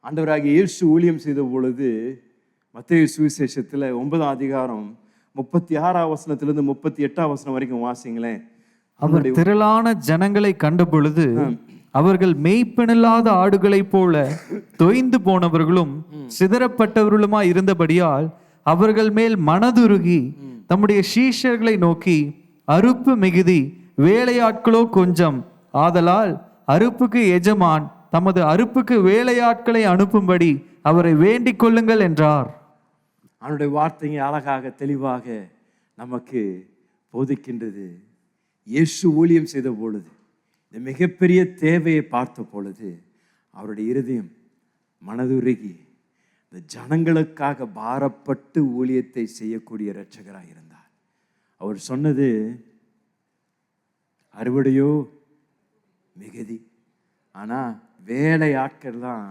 ஆண்டவராகிய இயேசு ஊழியம் செய்த பொழுது மத்தேயு சுவிசேஷத்துல 9ஆம் அதிகாரம் 36ஆம் வசனத்திலிருந்து 38ஆம் வசனம் வரைக்கும் வாசிங்களேன். அவர் திரளான ஜனங்களை கண்ட பொழுது அவர்கள் மேய்ப்பனில்லாத ஆடுகளைப் போல தொய்ந்து போனவர்களும் சிதறப்பட்டவர்களுமாய் இருந்தபடியால் அவர்கள் மேல் மனதுருகி தம்முடைய சீஷர்களை நோக்கி, அறுப்பு மிகுதி, வேலையாட்களோ கொஞ்சம், ஆதலால் அறுப்புக்கு எஜமான் தமது அறுப்புக்கு வேலையாட்களை அனுப்பும்படி அவரை வேண்டிக் கொள்ளுங்கள் என்றார். அவனுடைய வார்த்தைங்க அழகாக தெளிவாக நமக்கு போதிக்கின்றது. இயேசு ஊழியம் செய்த பொழுது, இந்த மிகப்பெரிய தேவையை பார்த்த பொழுது அவருடைய இருதயம் மனதுருகி இந்த ஜனங்களுக்காக பாரப்பட்டு ஊழியத்தை செய்யக்கூடிய இரட்சகராக இருந்தார். அவர் சொன்னது, அறுவடையோ மிகுதி, ஆனா வேலை ஆட்கள் தான்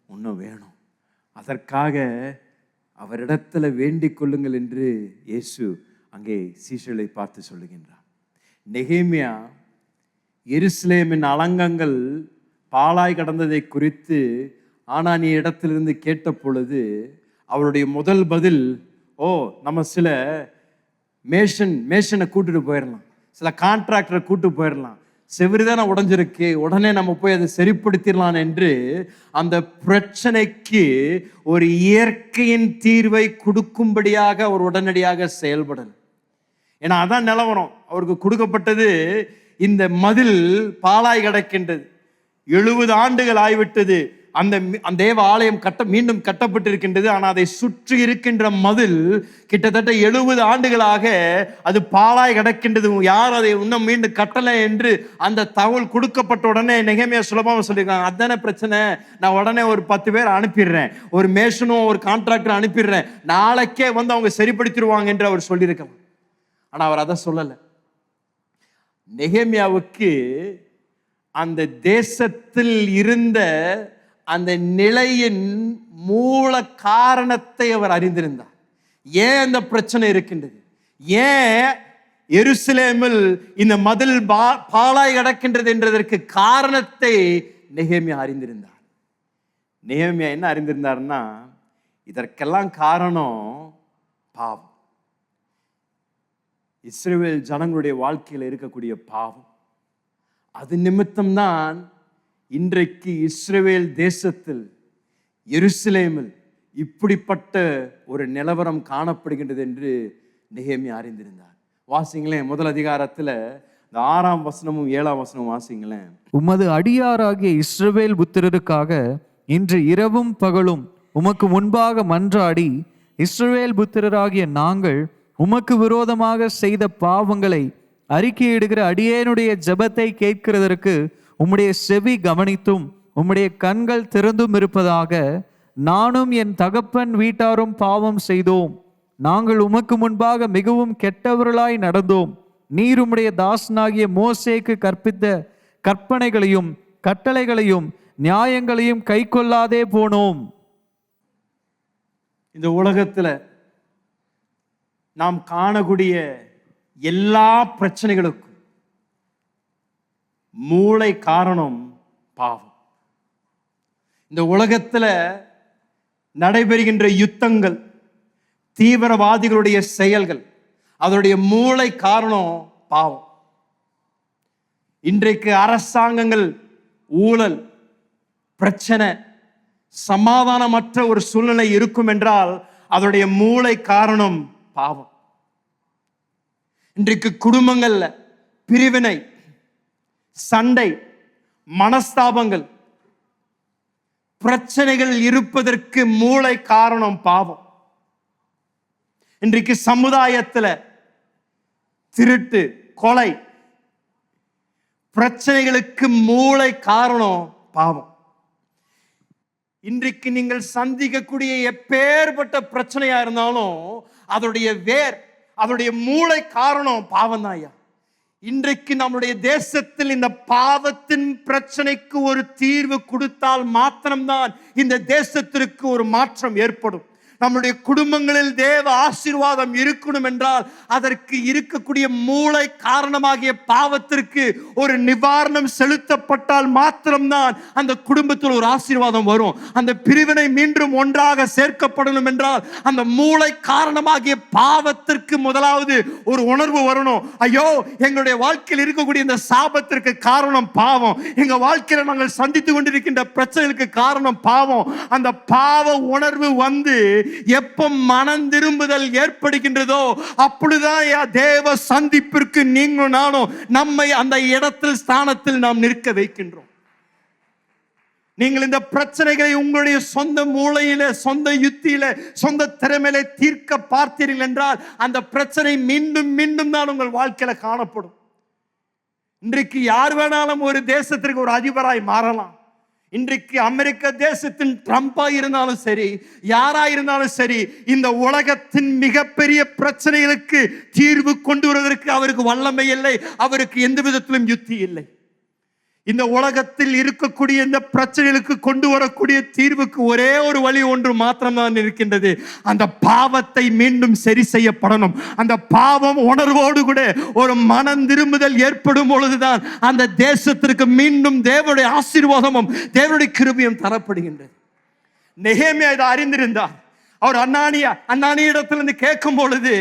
இன்னும் வேணும், அதற்காக அவரிடத்துல வேண்டிக் கொள்ளுங்கள் என்று இயேசு அங்கே சீஷர்களை பார்த்து சொல்லுகின்றார். நெகேமியா எருசலேமின் அலங்கங்கள் பாழாய் கடந்ததை குறித்து ஆனானி இடத்திலிருந்து கேட்ட பொழுது அவருடைய முதல் பதில், நம்ம சில மேஷனை கூட்டிட்டு போயிடலாம், சில கான்ட்ராக்டரை கூட்டு போயிடலாம், செவிரிதான உடைஞ்சிருக்கு, உடனே நம்ம போய் அதை சரிப்படுத்திடலாம் என்று அந்த பிரச்சனைக்கு ஒரு இயற்கையின் தீர்வை கொடுக்கும்படியாக அவர் உடனடியாக செயல்படல. ஏன்னா அதான் நிலவரம். அவருக்கு கொடுக்கப்பட்டது, இந்த மதில் பாழாய் கிடக்கின்றது, 70 ஆண்டுகள் ஆய்விட்டது, அந்த தேவ ஆலயம் மீண்டும் கட்டப்பட்டிருக்கின்றது. ஆனால் அதை சுற்றி இருக்கின்ற மதில் கிட்டத்தட்ட 70 ஆண்டுகளாக அது பாழாய் கிடக்கின்றது. யார் அதை இன்னும் மீண்டும் கட்டலை என்று அந்த தகவல் கொடுக்கப்பட்ட உடனே நெகேமியா சுலபமாக சொல்லியிருக்காங்க, அதானே பிரச்சனை, நான் உடனே ஒரு 10 பேர் அனுப்பிடுறேன், ஒரு மேஷனும் ஒரு கான்ட்ராக்டர் அனுப்பிடுறேன், நாளைக்கே வந்து அவங்க சரிப்படுத்திடுவாங்க என்று அவர் சொல்லியிருக்காங்க. ஆனால் அவர் அதை சொல்லலை. நெகேமியாவுக்கு அந்த தேசத்தில் இருந்த அந்த நிலையின் மூல காரணத்தை அவர் அறிந்திருந்தார். ஏன் அந்த பிரச்சனை இருக்கின்றது, ஏன் எருசலேமில் இந்த மதில் பாழாய் கிடக்கின்றது என்றதற்கு காரணத்தை நெகேமியா அறிந்திருந்தார். நெகேமியா என்ன அறிந்திருந்தார்னா, இதற்கெல்லாம் காரணம் பாவம். இஸ்ரவேல் ஜனங்களுடைய வாழ்க்கையில் இருக்கக்கூடிய பாவம். அது நிமித்தம்தான் இன்றைக்கு இஸ்ரவேல் தேசத்தில் எருசலேமில் இப்படிப்பட்ட ஒரு நிலவரம் காணப்படுகின்றது என்று நெகேமியா அறிந்திருந்தார். வாசிங்களேன், முதல் அதிகாரத்துல 6ஆம் வசனமும் 7ஆம் வசனமும் வாசிங்களேன். உமது அடியாராகிய இஸ்ரவேல் புத்திரருக்காக இன்று இரவும் பகலும் உமக்கு முன்பாக மன்றாடி, இஸ்ரவேல் புத்திரராகிய நாங்கள் உமக்கு விரோதமாக செய்த பாவங்களை அறிக்கையிடுகிற அடியேனுடைய ஜெபத்தை கேட்கிறதற்கு உம்முடைய செவி கவனித்தும் உம்முடைய கண்கள் திறந்தும் இருப்பதாக. நானும் என் தகப்பன் வீட்டாரும் பாவம் செய்தோம். நாங்கள் உமக்கு முன்பாக மிகவும் கெட்டவர்களாய் நடந்தோம். நீர் உம்முடைய தாசனாகிய மோசேக்கு கற்பித்த கற்பனைகளையும் கட்டளைகளையும் நியாயங்களையும் கை கொள்ளாதே போனோம். இந்த உலகத்துல நாம் காணக்கூடிய எல்லா பிரச்சனைகளுக்கும் மூளை காரணம் பாவம். இந்த உலகத்துல நடைபெறுகின்ற யுத்தங்கள், தீவிரவாதிகளுடைய செயல்கள், அதனுடைய மூளை காரணம் பாவம். இன்றைக்கு அரசாங்கங்கள் ஊழல், பிரச்சனை, சமாதானமற்ற ஒரு சூழ்நிலை இருக்கும் என்றால் அதனுடைய மூளை காரணம் பாவம். இன்றைக்கு குடும்பங்கள்ல பிரிவினை, சண்டை, மனஸ்தாபங்கள், பிரச்சனைகள் இருப்பதற்கு மூளை காரணம் பாவம். இன்றைக்கு சமுதாயத்துல திருட்டு, கொலை, பிரச்சனைகளுக்கு மூளை காரணம் பாவம். இன்றைக்கு நீங்கள் சந்திக்கக்கூடிய எப்பேற்பட்ட பிரச்சனையா இருந்தாலும் அதோடைய வேர், அதோடைய மூளை காரணம் பாவம் தான் ஐயா. இன்றைக்கு நம்முடைய தேசத்தில் இந்த பாவத்தின் பிரச்சனைக்கு ஒரு தீர்வு கொடுத்தால் மாத்திரம்தான் இந்த தேசத்திற்கு ஒரு மாற்றம் ஏற்படும். நம்முடைய குடும்பங்களில் தேவ ஆசீர்வாதம் இருக்கணும் என்றால் அதற்கு இருக்கக்கூடிய மூளை காரணமாகிய பாவத்திற்கு ஒரு நிவாரணம் செலுத்தப்பட்டால் மாத்திரம்தான் அந்த குடும்பத்தில் ஒரு ஆசீர்வாதம் வரும். அந்த பிரிவினை மீண்டும் ஒன்றாக சேர்க்கப்படணும் என்றால் அந்த மூளை காரணமாகிய பாவத்திற்கு முதலாவது ஒரு உணர்வு வரணும். ஐயோ, எங்களுடைய வாழ்க்கையில் இருக்கக்கூடிய இந்த சாபத்திற்கு காரணம் பாவம். எங்க வாழ்க்கையில நாங்கள் சந்தித்து கொண்டிருக்கின்ற பிரச்சனைகளுக்கு காரணம் பாவம். அந்த பாவ உணர்வு வந்து எப்ப மனம் திரும்புதல் ஏற்படுகின்றதோ அப்பொழுதுதான் தேவ சந்திப்பிற்கு நீங்களும் நானும் நம்மை அந்த இடத்தில் ஸ்தானத்தில் நாம் நிற்க வைக்கின்றோம். நீங்கள் இந்த பிரச்சனைகளை உங்களுடைய சொந்த மூளையில, சொந்த யுத்தியில, சொந்த திறமையில தீர்க்க பார்த்தீர்கள் என்றால் அந்த பிரச்சனை மீண்டும் மீண்டும் தான் உங்கள் வாழ்க்கையில காணப்படும். இன்றைக்கு யார் வேணாலும் ஒரு தேசத்திற்கு ஒரு அதிபராய் மாறலாம். இன்றைக்கு அமெரிக்க தேசத்தின் ட்ரம்பா இருந்தாலும் சரி, யாரா இருந்தாலும் சரி, இந்த உலகத்தின் மிகப்பெரிய பிரச்சனைகளுக்கு தீர்வு கொண்டு வருவதற்கு அவருக்கு வல்லமை இல்லை, அவருக்கு எந்த விதத்திலும் யுக்தி இல்லை. இந்த உலகத்தில் இருக்கக்கூடிய இந்த பிரச்சனைகளுக்கு கொண்டு வரக்கூடிய தீர்வுக்கு ஒரே ஒரு வழி ஒன்று மாத்திரம்தான் இருக்கின்றது. அந்த பாவத்தை மீண்டும் சரி செய்யப்படணும். அந்த பாவம் உணர்வோடு கூட ஒரு மனம் திரும்புதல் ஏற்படும் பொழுதுதான் அந்த தேசத்திற்கு மீண்டும் தேவனுடைய ஆசீர்வாதமும் தேவனுடைய கிருபையும் தரப்படுகின்றது. நெகேமியா இதை அறிந்திருந்தார். அவர் அன்னானியிடத்திலிருந்து கேட்கும் பொழுது,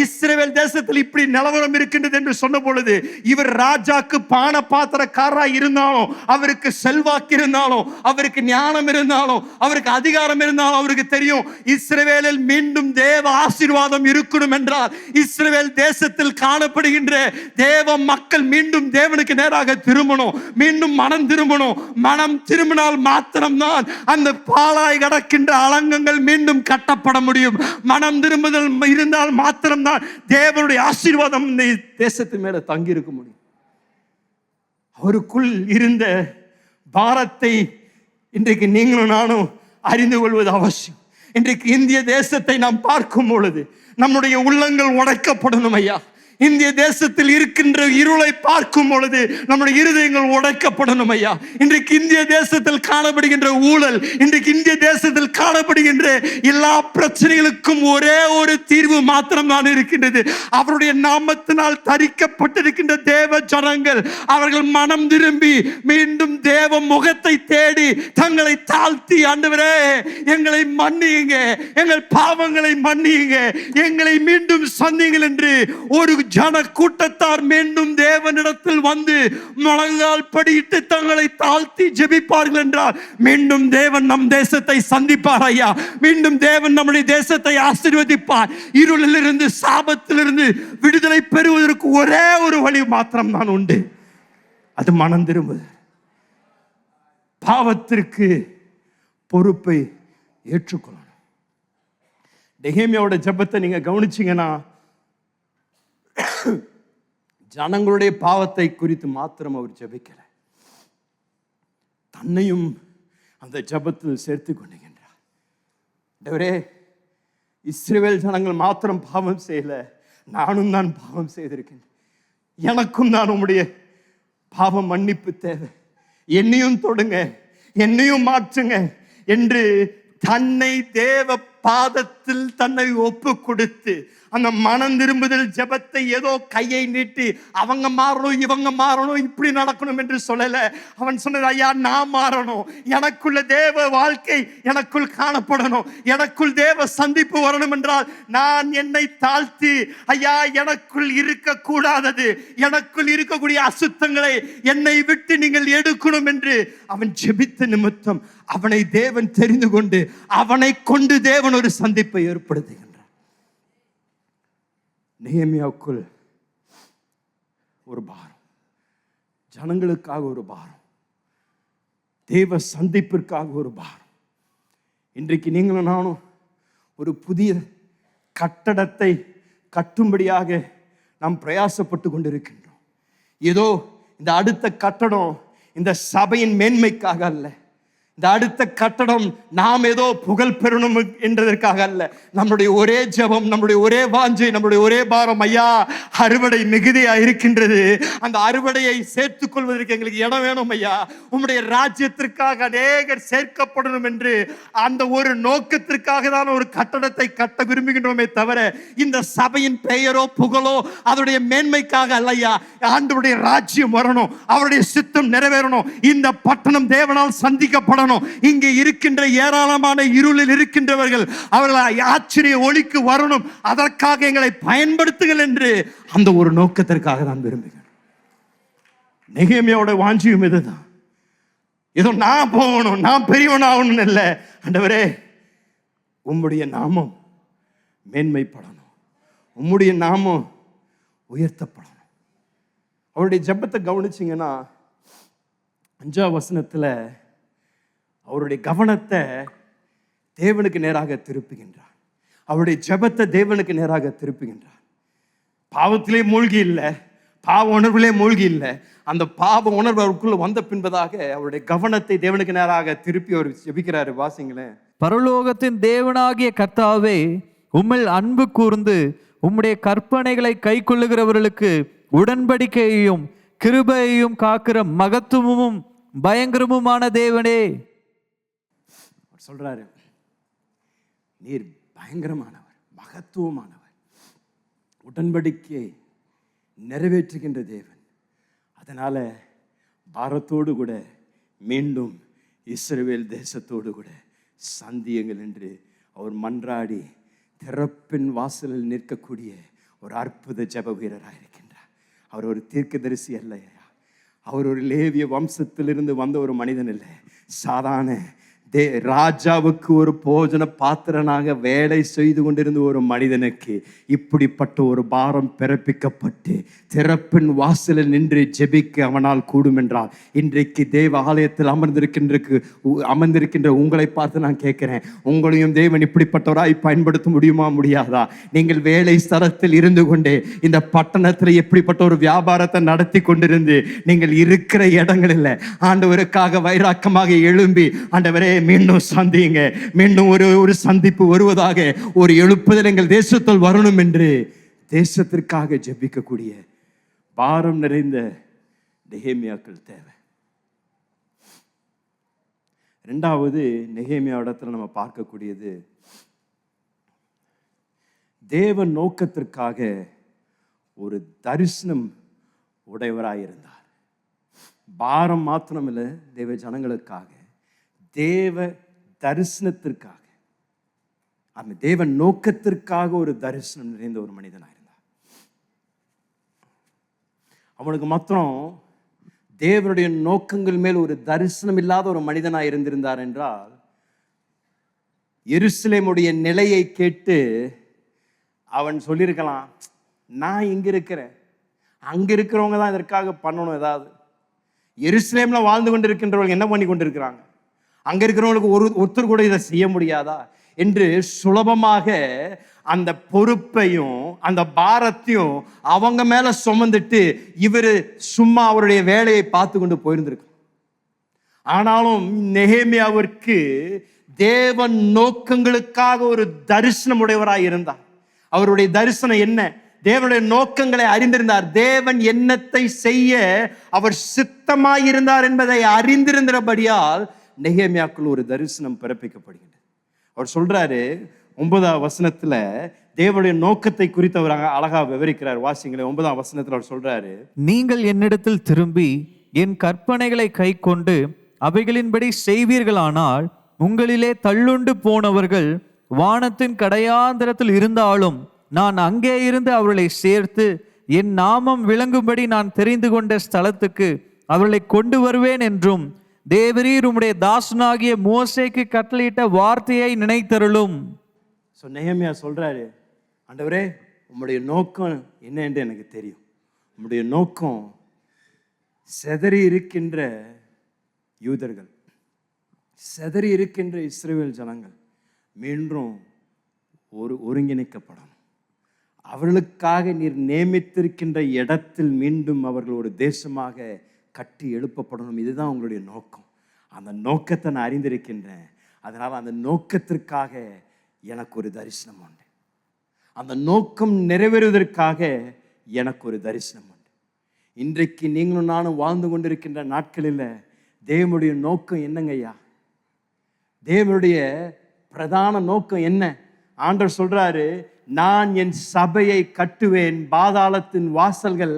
இஸ்ரவேல் தேசத்தில் இப்படி நிலவரம் இருக்கின்றது என்று சொன்ன பொழுது, இவர் ராஜாக்கு பான பாத்திரக்காரராய் இருந்தாலும், அவருக்கு செல்வாக்கு இருந்தாலும், அவருக்கு ஞானம் இருந்தாலும், அவருக்கு அதிகாரம் இருந்தாலும், அவருக்கு தெரியும் இஸ்ரவேலில் மீண்டும் தேவ ஆசீர்வாதம் இருக்கணும் என்றால் இஸ்ரவேல் தேசத்தில் காணப்படுகின்ற தேவ மக்கள் மீண்டும் தேவனுக்கு நேராக திரும்பணும், மீண்டும் மனம் திரும்பணும். மனம் திரும்பினால் மாத்திரம்தான் அந்த பாழாய் கிடக்கின்ற அலங்கங்கள் மீண்டும் கட்டப்பட முடியும். மனம் திரும்புதல் இருந்தால் மாத்திரம்தான் தேவனுடைய ஆசீர்வாதம் இந்த தேசத்து மேல தங்கி இருக்க முடியும். அவருக்குள் இருந்த பாரத்தை இன்றைக்கு நீங்களும் நானும் அறிந்து கொள்வது அவசியம். இன்றைக்கு இந்திய தேசத்தை நாம் பார்க்கும் பொழுது நம்முடைய உள்ளங்கள் உடைக்கப்படணும் ஐயா. இந்திய தேசத்தில் இருக்கின்ற இருளை பார்க்கும் பொழுது நம்முடைய இருதயங்கள் உடைக்கப்படணும் ஐயா. இன்றைக்கு இந்திய தேசத்தில் காணப்படுகின்ற ஊழல், இன்றைக்கு இந்திய தேசத்தில் காணப்படுகின்ற எல்லா பிரச்சனைகளுக்கும் ஒரே ஒரு தீர்வு மாத்திரம் தான் இருக்கின்றது. அவருடைய நாமத்தினால் தரிக்கப்பட்டிருக்கின்ற தேவ ஜனங்கள் அவர்கள் மனம் திரும்பி மீண்டும் தேவ முகத்தை தேடி தங்களை தாழ்த்தி, ஆண்டவரே எங்களை மன்னியுங்க, எங்கள் பாவங்களை மன்னியுங்க, எங்களை மீண்டும் சந்தியுங்கள் என்று ஒரு ஜன கூட்டத்தார் மீண்டும் தேவனிடத்தில் வந்து முழங்கால் படியிட்டு தங்களை தாழ்த்தி ஜெபிப்பார்கள் என்றால் மீண்டும் தேவன் நம் தேசத்தை சந்திப்பார் ஐயா. மீண்டும் தேவன் நம்முடைய தேசத்தை ஆசீர்வதிப்பார். இருளிலிருந்து, சாபத்திலிருந்து விடுதலை பெறுவதற்கு ஒரே ஒரு வழி மாத்திரம் தான் உண்டு, அது மனம் திரும்புவது. பாவத்திற்கு பொறுப்பை ஏற்றுக்கொள்ளணும். நெகேமியாவோட ஜெபத்தை நீங்க கவனிச்சீங்கன்னா, ஜனங்களுடைய பாவத்தை குறித்து மாத்திரம் அவர் ஜெபிக்கல, தன்னையும் அந்த ஜெபத்தில் சேர்த்து கொண்டுகின்றார். ஆண்டவரே, இஸ்ரவேல் ஜனங்கள் மாத்திரம் பாவம் செய்யல, நானும் தான் பாவம் செய்திருக்கேன், எனக்கும் தான் உம்முடைய பாவ மன்னிப்பு தேவை, என்னையும் தொடுங்க, என்னையும் மாற்றுங்க என்று தன்னை தேவ பாதத்தில் தன்னை ஒப்பு கொடுத்து அந்த மனம் திரும்புதல் ஜெபத்தை ஏதோ கையை நீட்டி அவங்க மாறணும், இவங்க மாறணும், இப்படி நடக்கணும் என்று சொல்லல. அவன் சொன்னது, ஐயா நான் மாறணும், எனக்குள்ள தேவ வாழ்க்கை எனக்குள் காணப்படணும், எனக்குள் தேவ சந்திப்பு வரணும் என்றால் நான் என்னை தாழ்த்தி, ஐயா எனக்குள் இருக்க கூடாதது, எனக்குள் இருக்கக்கூடிய அசுத்தங்களை என்னை விட்டு நீங்கள் எடுக்கணும் என்று அவன் ஜெபித்த நிமித்தம் அவனை தேவன் தெரிந்து கொண்டு அவனை கொண்டு தேவன் ஒரு சந்திப்பை ஏற்படுத்துகிறார். நெகேமியாவுக்குள் ஒரு பாரம், ஜனங்களுக்காக ஒரு பாரம், தேவ சந்திப்பிற்காக ஒரு பாரம். இன்றைக்கு நீங்களும் நானும் ஒரு புதிய கட்டடத்தை கட்டும்படியாக நாம் பிரயாசப்பட்டு கொண்டிருக்கின்றோம். ஏதோ இந்த அடுத்த கட்டடம் இந்த சபையின் மேன்மைக்காக அல்ல, இந்த அடுத்த கட்டடம் நாம் ஏதோ புகழ் பெறணும் என்றதற்காக அல்ல. நம்முடைய ஒரே ஜெபம், நம்முடைய ஒரே வாஞ்சை, நம்முடைய ஒரே பாரம், ஐயா அறுவடை மிகுதியா இருக்கின்றது, அந்த அறுவடையை சேர்த்துக் கொள்வதற்கு எங்களுக்கு இடம் வேணும் ஐயா, உம்முடைய ராஜ்யத்திற்காக அநேகர் சேர்க்கப்படணும் என்று அந்த ஒரு நோக்கத்திற்காக தான் ஒரு கட்டடத்தை கட்ட விரும்புகின்றோமே தவிர இந்த சபையின் பெயரோ புகழோ அதனுடைய மேன்மைக்காக அல்லையா. ஆண்டவருடைய ராஜ்யம் வரணும், அவருடைய சித்தம் நிறைவேறணும், இந்த பட்டணம் தேவனால் சந்திக்கப்படணும். இங்கே இருக்கின்ற ஏராளமான இருளில் இருக்கின்றவர்கள் அவர்கள் ஆச்சரிய ஒளிக்கு வரணும், அதற்காக எங்களை பயன்படுத்துங்கள் என்று அந்த ஒரு நோக்கத்திற்காக நான் விரும்புகிறேன். நெகேமியாவோட வாஞ்சியும் இதுதான். ஏதோ நான் போகணும், நான் பெரியவனாகணும் இல்லை. ஆண்டவரே உம்முடைய நாமம் மேன்மைப்படணும், உம்முடைய நாமம் உயர்த்தப்படணும். அவருடைய ஜெபத்தை கவனிச்சிங்கன்னா 5ஆம் வசனத்தில் அவருடைய கவனத்தை தேவனுக்கு நேராக திருப்புகின்றார். அவருடைய ஜெபத்தை தேவனுக்கு நேராக திருப்புகின்றார். பாவத்திலே மூழ்கி இல்லை, பாவ உணர்விலே மூழ்கி இல்லை. அந்த பாவ உணர்வு அவருக்குள்ள வந்த பின்பதாக அவருடைய கவனத்தை தேவனுக்கு நேராக திருப்பி அவர் ஜெபிக்கிறாரு. வாசிங்களேன். பரலோகத்தின் தேவனாகிய கர்த்தாவே, உம்மில் அன்பு கூர்ந்து உம்முடைய கற்பனைகளை கைக்கொள்ளுகிறவர்களுக்கு உடன்படிக்கையையும் கிருபையையும் காக்கிற மகத்துவமும் பயங்கரமுமான தேவனே. சொல்றாரு, நீர் பயங்கரமானவர், மகத்துவமானவர், உடன்படிக்கையை நிறைவேற்றுகின்ற தேவன். அதனால பாரத்தோடு கூட மீண்டும் இஸ்ரவேல் தேசத்தோடு கூட சந்தியுங்கள் என்று அவர் மன்றாடி திறப்பின் வாசலில் நிற்கக்கூடிய ஒரு அற்புத ஜெப வீரராக இருக்கின்றார். அவர் ஒரு தீர்க்கதரிசி அல்லையா, அவர் ஒரு லேவிய வம்சத்திலிருந்து வந்த ஒரு மனிதன் இல்லை. சாதாரண ராஜாவுக்கு ஒரு போஜன பாத்திரனாக வேலை செய்து கொண்டிருந்த ஒரு மனிதனுக்கு இப்படிப்பட்ட ஒரு பாரம் பிறப்பிக்கப்பட்டு திறப்பின் வாசலில் நின்று ஜெபிக்க அவனால் கூடும் என்றால், இன்றைக்கு தேவ ஆலயத்தில் அமர்ந்திருக்கின்ற உங்களை பார்த்து நான் கேட்கிறேன், உங்களையும் தேவன் இப்படிப்பட்டவராய் பயன்படுத்த முடியுமா, முடியாதா? நீங்கள் வேலை ஸ்தலத்தில் இருந்து கொண்டே இந்த பட்டணத்தில் எப்படிப்பட்ட ஒரு வியாபாரத்தை நடத்தி கொண்டிருந்து நீங்கள் இருக்கிற இடங்களில் ஆண்டவருக்காக வைராக்கமாக எழும்பி, ஆண்டவரே மீண்டும் சந்தியுங்க, மீண்டும் ஒரு சந்திப்பு வருவதாக, ஒரு எழுப்புதல் எங்கள் தேசத்தில் வரணும் என்று தேசத்திற்காக ஜெபிக்கக்கூடிய பாரம் நிறைந்த நெகேமியாக்கள் தேவை. இரண்டாவது, நெகேமியா இடத்துல நம்ம பார்க்கக்கூடியது, தேவ நோக்கத்திற்காக ஒரு தரிசனம் உடையவராயிருந்தார். பாரம் மாத்திரமில்லை, தேவ ஜனங்களுக்காக, தேவ தரிசனத்திற்காக, அந்த தேவ நோக்கத்திற்காக ஒரு தரிசனம் நிறைந்த ஒரு மனிதனாக இருந்தார். அவனுக்கு மாத்திரம் தேவனுடைய நோக்கங்கள் மேல் ஒரு தரிசனம் இல்லாத ஒரு மனிதனாக இருந்திருந்தார் என்றால், எருசலேமுடைய நிலையை கேட்டு அவன் சொல்லியிருக்கலாம், நான் இங்க இருக்கிறேன், அங்க இருக்கிறவங்க தான் இதற்காக பண்ணணும். ஏதாவது எருசலேம்ல வாழ்ந்து கொண்டு இருக்கின்றவர்கள் என்ன பண்ணி கொண்டிருக்கிறாங்க, அங்க இருக்கிறவங்களுக்கு ஒருத்தர் கூட இதை செய்ய முடியாதா என்று சுலபமாக அந்த பொறுப்பையும் அந்த பாரத்தையும் அவங்க மேல சுமந்துட்டு இவர் சும்மா அவருடைய வேலையை பார்த்து கொண்டு போயிருந்திருக்கு. ஆனாலும் நெகேமியாவிற்கு தேவன் நோக்கங்களுக்காக ஒரு தரிசனம் உடையவராய் இருந்தார். அவருடைய தரிசனம் என்ன? தேவனுடைய நோக்கங்களை அறிந்திருந்தார். தேவன் என்னத்தை செய்ய அவர் சித்தமாயிருந்தார் என்பதை அறிந்திருந்தபடியால் நெகேமியாக்குள் ஒரு தரிசனம் பிறப்பிக்கப்படுகிறது. அவர் சொல்றாரு 9ஆம் வசனத்துல தேவனுடைய நோக்கத்தை குறித்து அவர் அழகா விவரிக்கிறார். வாசிங்களே, 9ஆம் வசனத்துல அவர் சொல்றாரு, நீங்கள் என்னிடத்தில் திரும்பி என் கற்பனைகளை கை கொண்டு அவைகளின்படி செய்வீர்களானால், உங்களிலே தள்ளுண்டு போனவர்கள் வானத்தின் கடையாந்திரத்தில் இருந்தாலும் நான் அங்கே இருந்து அவர்களை சேர்த்து என் நாமம் விளங்கும்படி நான் தெரிந்து கொண்ட ஸ்தலத்துக்கு அவர்களை கொண்டு வருவேன் என்றும் தேவரீர் உம்முடைய தாசனாகிய மோசேக்கு கட்டளையிட்ட வார்த்தையை நினைத்தருளும். நெகேமியா சொல்றாரு, ஆண்டவரே உம்முடைய நோக்கம் என்ன என்று எனக்கு தெரியும். உம்முடைய நோக்கம் சிதறி இருக்கின்ற யூதர்கள், சிதறி இருக்கின்ற இஸ்ரவேல் ஜனங்கள் மீண்டும் ஒருங்கிணைக்கப்படணும். அவர்களுக்காக நீர் நியமித்திருக்கின்ற இடத்தில் மீண்டும் அவர்கள் ஒரு தேசமாக கட்டி எழுப்பப்படணும். இதுதான் உங்களுடைய நோக்கம். அந்த நோக்கத்தை நான் அறிந்திருக்கின்றேன். அதனால் அந்த நோக்கத்திற்காக எனக்கு ஒரு தரிசனம் உண்டு. அந்த நோக்கம் நிறைவேறுவதற்காக எனக்கு ஒரு தரிசனம் உண்டு. இன்றைக்கு நீங்களும் நானும் வாழ்ந்து கொண்டிருக்கின்ற நாட்களில் தேவனுடைய நோக்கம் என்னங்கய்யா? தேவனுடைய பிரதான நோக்கம் என்ன? ஆண்டவர் சொல்றாரு, நான் என் சபையை கட்டுவேன், பாதாளத்தின் வாசல்கள்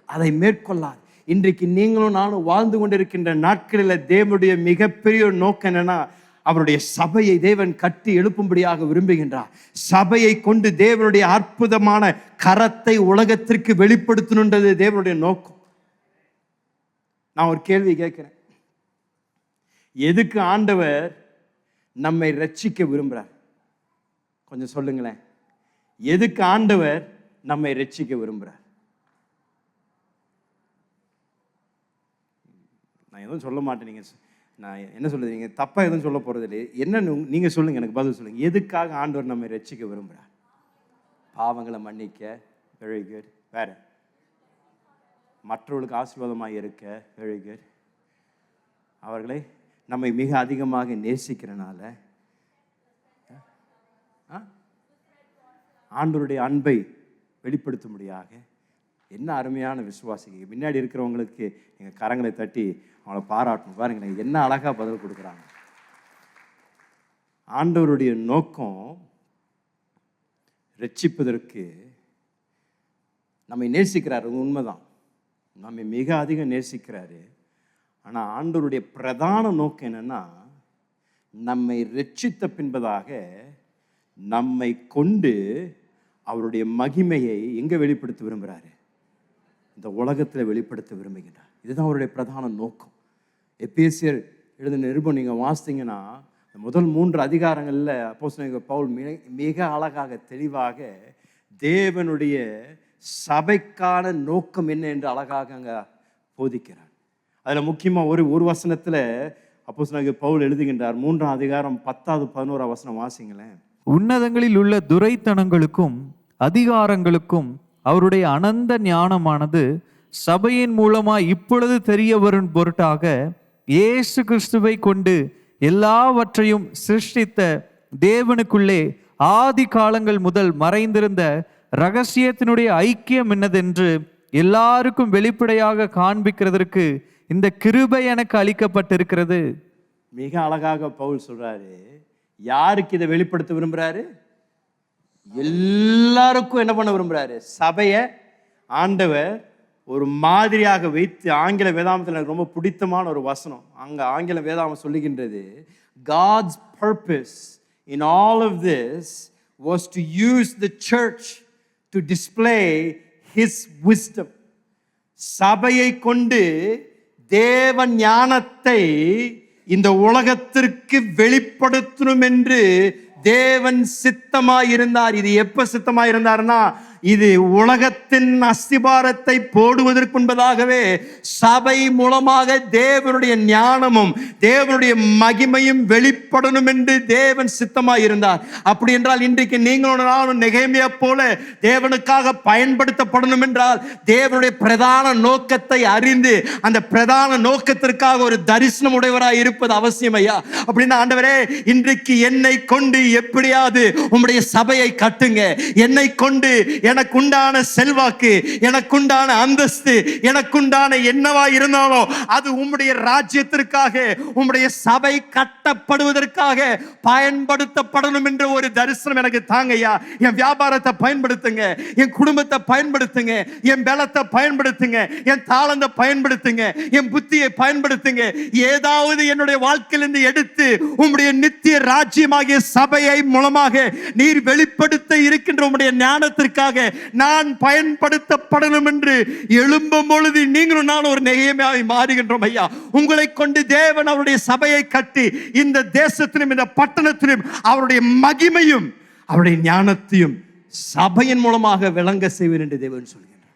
அதை மேற்கொள்ளாது. இன்றைக்கு நீங்களும் நானும் வாழ்ந்து கொண்டிருக்கின்ற நாட்களில் தேவனுடைய மிகப்பெரிய நோக்கம் என்னன்னா, அவருடைய சபையை தேவன் கட்டி எழுப்பும்படியாக விரும்புகின்றார். சபையை கொண்டு தேவனுடைய அற்புதமான கரத்தை உலகத்திற்கு வெளிப்படுத்தணுன்றது தேவனுடைய நோக்கம். நான் ஒரு கேள்வி கேட்கிறேன், எதுக்கு ஆண்டவர் நம்மை ரட்சிக்க விரும்புகிறார்? கொஞ்சம் சொல்லுங்களேன். எதுக்கு ஆண்டவர் நம்மை ரட்சிக்க விரும்புகிறார்? நான் எதுவும் சொல்ல மாட்டேன். நான் என்ன சொல்லுது, நீங்கள் தப்பாக எதுவும் சொல்ல போகிறது இல்லை. என்ன நீங்கள் சொல்லுங்கள், எனக்கு பதில் சொல்லுங்கள். எதுக்காக ஆண்டவர் நம்மை ரட்சிக்க விரும்புகிறார்? பாவங்களை மன்னிக்க, வெரி குட். வேறு மற்றவர்களுக்கு ஆசீர்வாதமாக இருக்க, வெரி குட். அவர்களை நம்மை மிக அதிகமாக நேசிக்கிறனால, ஆண்டவருடைய அன்பை வெளிப்படுத்தும்படியாக. என்ன அருமையான விசுவாசிங்க. முன்னாடி இருக்கிறவங்களுக்கு நீங்கள் கரங்களை தட்டி அவங்கள பாராட்டணும். பாருங்களேன், என்ன அழகாக பதில் கொடுக்குறாங்க. ஆண்டவருடைய நோக்கம் ரட்சிப்பதற்கு. நம்மை நேசிக்கிறார், உண்மைதான், நம்மை மிக அதிகம் நேசிக்கிறாரு. ஆனால் ஆண்டவருடைய பிரதான நோக்கம் என்னன்னா, நம்மை ரட்சித்த பின்பதாக நம்மை கொண்டு அவருடைய மகிமையை எங்க வெளிப்படுத்த விரும்புகிறாரு? இந்த உலகத்தில் வெளிப்படுத்த விரும்புகிறார். இதுதான் அவருடைய பிரதான நோக்கம். எபேசியர் எழுதின நிருபம் நீங்கள் வாசித்தீங்கன்னா முதல் 3 அதிகாரங்களில் அப்போஸ்தலனாகிய பவுல் மிக அழகாக தெளிவாக தேவனுடைய சபைக்கான நோக்கம் என்ன என்று அழகாக அங்கே போதிக்கிறார். அதில் முக்கியமாக ஒரு வசனத்தில் அப்போஸ்தலனாகிய பவுல் எழுதுகின்றார். 3ஆம் அதிகாரம் 10வது 11ஆம் வசனம் வாசிங்களேன். உன்னதங்களில் உள்ள துரைத்தனங்களுக்கும் அதிகாரங்களுக்கும் அவருடைய அனந்த ஞானமானது சபையின் மூலமாய் இப்பொழுது தெரிய வரும் பொருட்டாக இயேசு கிறிஸ்துவை கொண்டு எல்லாவற்றையும் சிருஷ்டித்த தேவனுக்குள்ளே ஆதி காலங்கள் முதல் மறைந்திருந்த இரகசியத்தினுடைய ஐக்கியம் என்னதென்று எல்லாருக்கும் வெளிப்படையாக காண்பிக்கிறதற்கு இந்த கிருபை எனக்கு அளிக்கப்பட்டிருக்கிறது. மிக அழகாக பவுல் சொல்றாரு. யாருக்கு இதை வெளிப்படுத்த விரும்புறாரு? எல்லாருக்கும் என்ன பண்ண விரும்புறாரு? சபையை ஆண்டவர் ஒரு மாதிரியாக வைத்து, ஆங்கில வேதாமத்தில் எனக்கு ரொம்ப பிடித்தமான ஒரு வசனம், அங்க ஆங்கில வேதாமம் சொல்லுகின்றது, God's purpose in all of this was to use the church to display his wisdom. சபையை கொண்டு தேவ ஞானத்தை இந்த உலகத்திற்கு வெளிப்படுத்தணும் என்று தேவன் சித்தமாயிருந்தார். இது எப்ப சித்தமாயிருந்தார்னா, இது உலகத்தின் அஸ்திபாரத்தை போடுவதற்கு முன்பதாகவே சபை மூலமாக தேவனுடைய ஞானமும் தேவனுடைய மகிமையும் வெளிப்படணும் என்று தேவன் சித்தமாயிருந்தார். அப்படி என்றால் இன்றைக்கு நீங்களும் நானும் நெகேமியா போல தேவனுக்காக பயன்படுத்தப்படணும் என்றால் தேவனுடைய பிரதான நோக்கத்தை அறிந்து அந்த பிரதான நோக்கத்திற்காக ஒரு தரிசனம் உடையவராய் இருப்பது அவசியம் ஐயா. அப்படின்னா ஆண்டவரே, இன்றைக்கு என்னை கொண்டு எப்படியாவது உம்முடைய சபையை கட்டுங்க. என்னை கொண்டு எனக்குண்டான செல்வாக்கு, எனக்குண்டான அந்தஸ்து, எனக்குண்டான என்னவா இருந்தாலும் அது உம்முடைய ராஜ்யத்திற்காக, உம்முடைய சபை கட்டப்படுவதற்காக பயன்படுத்தப்படணும் என்ற ஒரு தரிசனம் எனக்கு தாங்கய்யா. என் வியாபாரத்தை பயன்படுத்துங்க, என் குடும்பத்தை பயன்படுத்துங்க, என் பலத்தை பயன்படுத்துங்க, என் தாளந்தை பயன்படுத்துங்க, என் புத்தியை பயன்படுத்துங்க. ஏதாவது என்னுடைய வாழ்க்கையிலிருந்து எடுத்து உம்முடைய நித்திய ராஜ்யமாகிய சபையை மூலமாக நீர் வெளிப்படுத்த இருக்கின்ற உம்முடைய ஞானத்திற்காக நான் பயன்படுத்தப்படணும் என்று எழும்பும் பொழுது நீங்களும் நான் ஒரு நெகேமியாவை மாறுகின்றோம் ஐயா. உங்களை கொண்டு தேவன் அவருடைய சபையை கட்டி இந்த தேசத்திலும் இந்த பட்டணத்திலும் அவருடைய மகிமையும் அவருடைய ஞானத்தையும் சபையின் மூலமாக விளங்க செய்வேன் என்று தேவன் சொல்கிறார்.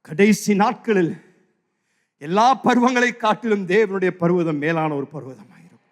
கடைசி நாட்களில் எல்லா பருவங்களை காட்டிலும் தேவனுடைய பர்வதம் மேலான ஒரு பர்வதமாயிருக்கும்.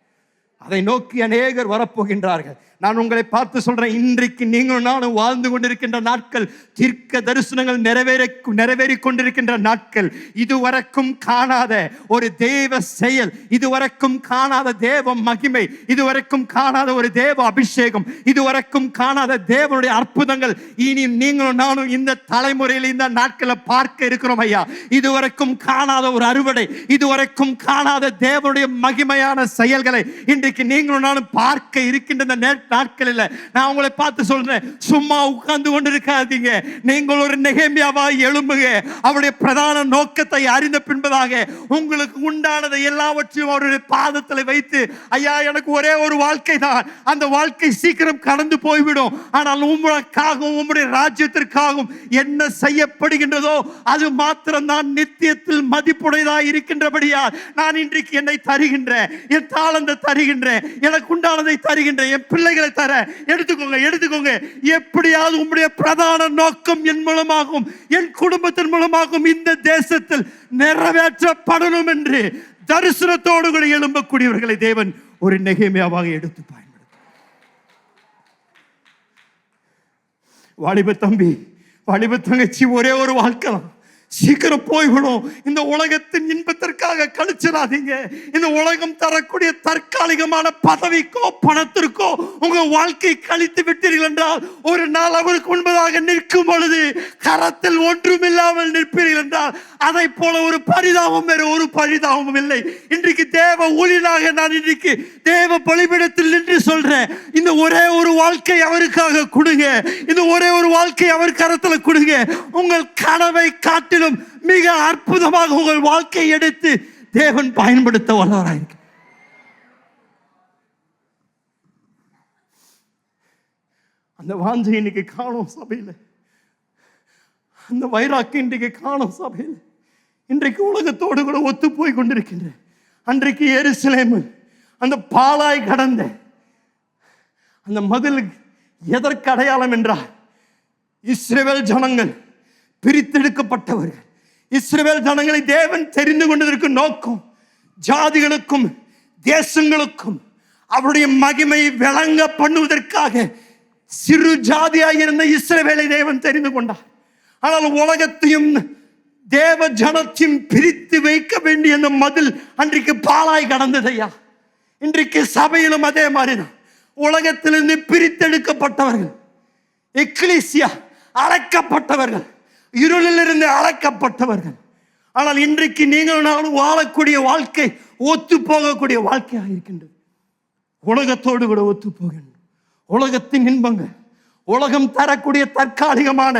அதை நோக்கி அநேகர் வரப்போகின்றார்கள். நான் உங்களை பார்த்து சொல்றேன், இன்றைக்கு நீங்களும் நானும் வாழ்ந்து கொண்டிருக்கின்ற நாட்கள் தீர்க்க தரிசனங்கள் நிறைவேறி கொண்டிருக்கின்ற நாட்கள். இதுவரைக்கும் காணாத ஒரு தேவ செயல், இதுவரைக்கும் காணாத தேவ மகிமை, இதுவரைக்கும் காணாத ஒரு தேவ அபிஷேகம், இதுவரைக்கும் காணாத தேவனுடைய அற்புதங்கள் இனி நீங்களும் நானும் இந்த தலைமுறையில் இந்த நாட்களை பார்க்க இருக்கிறோம் ஐயா. இதுவரைக்கும் காணாத ஒரு அறுவடை, இதுவரைக்கும் காணாத தேவனுடைய மகிமையான செயல்களை இன்றைக்கு நீங்களும் நானும் பார்க்க இருக்கின்ற நாட்களில் நான் உங்களை பார்த்து சொல்றேன், சும்மா உட்கார்ந்து கொண்டிருக்காதீங்க. நீங்கள் ஒரு நெகேமியாவாய் எழும்புங்க. அவருடைய பிரதான நோக்கத்தை அறிந்த பின்பதாக உங்களுக்கு உண்டானதை எல்லாவற்றையும் அவருடைய பாதத்தில் வைத்து, ஐயா எனக்கு ஒரே ஒரு வாழ்க்கை தான், அந்த வாழ்க்கை சீக்கிரம் கடந்து போய்விடும், ஆனால் உங்களுக்காகவும் உங்களுடைய ராஜ்யத்திற்காகவும் என்ன செய்யப்படுகின்றதோ அது மாத்திரம் தான் நித்தியத்தில் மதிப்புடையதாக இருக்கின்றபடியா நான் இன்றைக்கு என்னை தருகின்றேன், என் தாளந்தை தருகின்றேன், எனக்கு உண்டானதை தருகின்றேன், என் பிள்ளைகளை தர எடுத்துக்கோங்க. எப்படியாவது உம்முடைய பிரதான நோக்கம் என் மூலமாகவும் என் குடும்பத்தின் மூலமாகவும் இந்த தேசத்தில் நிறைவேற்றப்படணும் என்று தரிசனத்தோடு கூட எழும்பக்கூடியவர்களை தேவன் ஒரு நெகேமியாவாக எடுத்து பயன்படுத்த. வாலிப தம்பி, வாலிப தங்கச்சி, ஒரே ஒரு வாழ்க்கை சீக்கிரம் போய்விடும். இந்த உலகத்தின் இன்பத்திற்காக கழிச்சிடாதீங்க. இந்த உலகம் தரக்கூடிய தற்காலிகமான பதவிக்கோ பணத்திற்கோ உங்க வாழ்க்கை கழித்து விட்டீர்கள் என்றால் ஒரு நாள் அவருக்கு முன்பதாக நிற்கும் பொழுது கரத்தில் ஒன்றுமில்லாமல் நிற்பீர்கள் என்றால் அதை போல ஒரு பரிதாபம் வேறு ஒரு பரிதாபமும் இல்லை. இன்றைக்கு தேவ ஊழியனாக நான் இன்றைக்கு தேவ பலிபீடத்தில் நின்று சொல்றேன், இந்த ஒரே ஒரு வாழ்க்கை அவருக்காக கொடுங்க, இந்த ஒரே ஒரு வாழ்க்கை அவர் கரத்தில் கொடுங்க. உங்கள் கனவை காட்டிலும் மிக அற்புதமாக உங்கள் வாழ்க்கையை எடுத்து தேவன் பயன்படுத்த வல்லவராயிருக்கிறார். அந்த வாஞ்சை இன்னைக்கு காணும் சபையில். அந்த வைராக்கியம் இன்றைக்கு காணும் சபையில். இன்றைக்கு உலகத்தோடு கூட ஒத்து போய் கொண்டிருக்கின்ற அன்றைக்கு எருசலேம் அந்த பாலாய் கடந்த அந்த மதில் எதற்கு அடையாளம் என்றால், இஸ்ரவேல் ஜனங்கள் பிரித்தெடுக்கப்பட்டவர்கள். இஸ்ரவேல் ஜனங்களை தேவன் தெரிந்து கொண்டதற்கு நோக்கம் ஜாதிகளுக்கும் தேசங்களுக்கும் அவருடைய மகிமை விளங்க பண்ணுவதற்காக சிறு ஜாதியாக இருந்த இஸ்ரவேலை தேவன் தெரிந்து கொண்டார். ஆனால் உலகத்தையும் தேவ ஜனத்தையும் பிரித்து வைக்க வேண்டிய அந்த மதில் அன்றைக்கு பாலாய் கடந்ததையா. இன்றைக்கு சபையிலும் அதே மாதிரிதான். உலகத்திலிருந்து பிரித்தெடுக்கப்பட்டவர்கள், எக்லீசியா அழைக்கப்பட்டவர்கள், இருளிலிருந்து அழைக்கப்பட்டவர்கள். ஆனால் இன்றைக்கு நீங்கள் நானும் வாழக்கூடிய வாழ்க்கை ஒத்து போகக்கூடிய வாழ்க்கையாக இருக்கின்றது. உலகத்தோடு கூட ஒத்து போகின்றோம். உலகத்தின் இன்பங்கள், உலகம் தரக்கூடிய தற்காலிகமான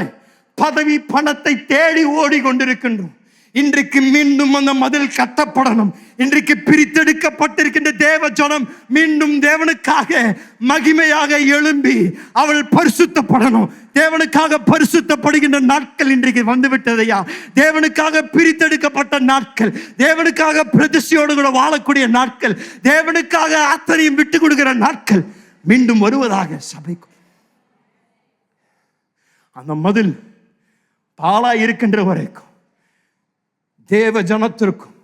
பதவி பணத்தை தேடி ஓடிக்கொண்டிருக்கின்றோம். இன்றைக்கு மீண்டும் அந்த மதில் கட்டப்படணும். இன்றைக்கு பிரித்தெடுக்கப்பட்டிருக்கின்ற தேவ ஜனம் மீண்டும் தேவனுக்காக மகிமையாக எழும்பி அவள் பரிசுத்தப்படணும். தேவனுக்காக பரிசுத்தப்படுகின்ற நாட்கள் இன்றைக்கு வந்துவிட்டதையா. தேவனுக்காக பிரித்தெடுக்கப்பட்ட நாட்கள், தேவனுக்காக பிரதிஷ்டையோடு கூட வாழக்கூடிய நாட்கள், தேவனுக்காக அத்தனையும் விட்டு கொடுக்கிற நாட்கள் மீண்டும் வருவதாக சபைக்கு. அந்த மதில் பாலா இருக்கின்ற வரைக்கும் தேவ ஜனத்திற்கும்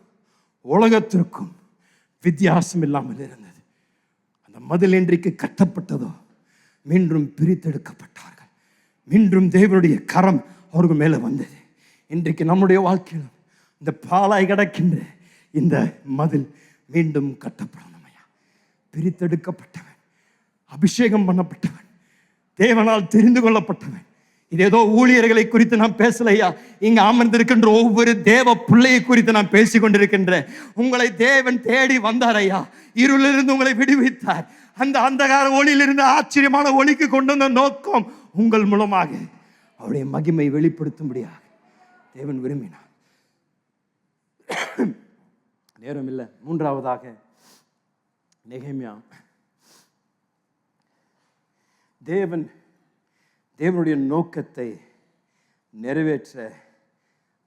உலகத்திற்கும் வித்தியாசம் இல்லாமல் இருந்தது. அந்த மதில் இன்றைக்கு கட்டப்பட்டதோ மீண்டும் பிரித்தெடுக்கப்பட்டார்கள். மீண்டும் தேவனுடைய கரம் அவர்கள் மேலே வந்தது. இன்றைக்கு நம்முடைய வாழ்க்கையில் இந்த பாலாய் கிடக்கின்ற இந்த மதில் மீண்டும் கட்டப்படணும் ஐயா. பிரித்தெடுக்கப்பட்டவன், அபிஷேகம் பண்ணப்பட்டவன், தேவனால் தெரிந்து கொள்ளப்பட்டவன். இது ஏதோ ஊழியர்களை குறித்து நான் பேசலையா. இங்க அமர்ந்திருக்கின்ற ஒவ்வொரு தேவ பிள்ளையை குறித்து நான் பேசிக் கொண்டிருக்கின்றேன். உங்களை தேவன் தேடி வந்தார் ஐயா. இருளிலிருந்து உங்களை விடுவித்தார். அந்த அந்தகார ஒளியிலிருந்து ஆச்சரியமான ஒளிக்கு கொண்டு வந்த நோக்கம் உங்கள் மூலமாக அவருடைய மகிமை வெளிப்படுத்தும்படியாக தேவன் விரும்பினார். நேரம் இல்லை. மூன்றாவதாக நெகேமியா. தேவனுடைய நோக்கத்தை நிறைவேற்ற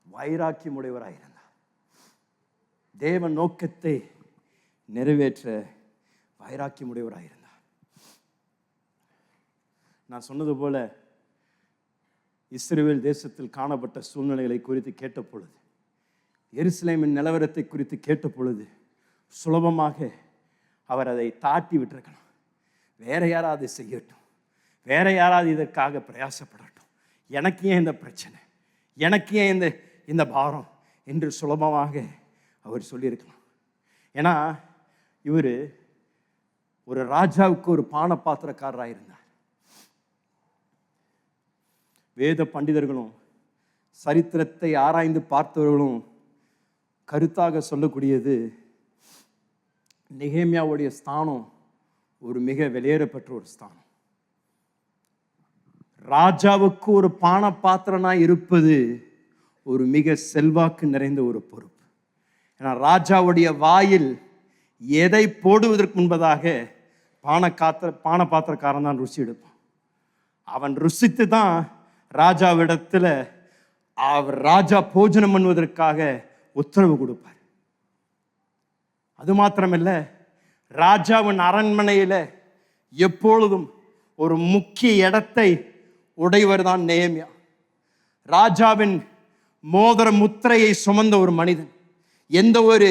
வைராக்கியமுடையவராக இருந்தார். தேவன் நோக்கத்தை நிறைவேற்ற வைராக்கியமுடையவராக இருந்தார். நான் சொன்னது போல இஸ்ரவேல் தேசத்தில் காணப்பட்ட சூழ்நிலைகளை குறித்து கேட்ட பொழுது, எருசலேமின் நிலவரத்தை குறித்து கேட்ட பொழுது சுலபமாக அவர் அதை தாட்டி விட்டிருக்கலாம். வேற யாராவது செய்யட்டும், வேற யாராவது இதற்காக பிரயாசப்படட்டும், எனக்கு ஏன் இந்த பிரச்சனை, எனக்கு ஏன் இந்த பாரம் என்று சுலபமாக அவர் சொல்லியிருக்கலாம். ஏன்னா இவர் ஒரு ராஜாவுக்கு ஒரு பான பாத்திரக்காரராக இருந்தார். வேத பண்டிதர்களும் சரித்திரத்தை ஆராய்ந்து பார்த்தவர்களும் கருத்தாக சொல்லக்கூடியது, நெகேமியாவுடைய ஸ்தானம் ஒரு மிக வெளியேறப்பட்ட ஒரு ஸ்தானம். ராஜாவுக்கு ஒரு பான பாத்திரனாய் இருப்பது ஒரு மிக செல்வாக்கு நிறைந்த ஒரு பொறுப்பு. ஏன்னா ராஜாவுடைய வாயில் எதை போடுவதற்கு முன்பதாக பான பாத்திரக்காரன் தான் ருசி எடுப்பான். அவன் ருசித்து தான் ராஜாவிடத்தில் அவர் ராஜா போஜனம் பண்ணுவதற்காக உத்தரவு கொடுப்பார். அது மாத்திரமல்ல, ராஜாவின் அரண்மனையில் எப்பொழுதும் ஒரு முக்கிய இடத்தை உடையவர் தான் நெகேமியா. ராஜாவின் மோதிர முத்திரையை சுமந்த ஒரு மனிதன். எந்த ஒரு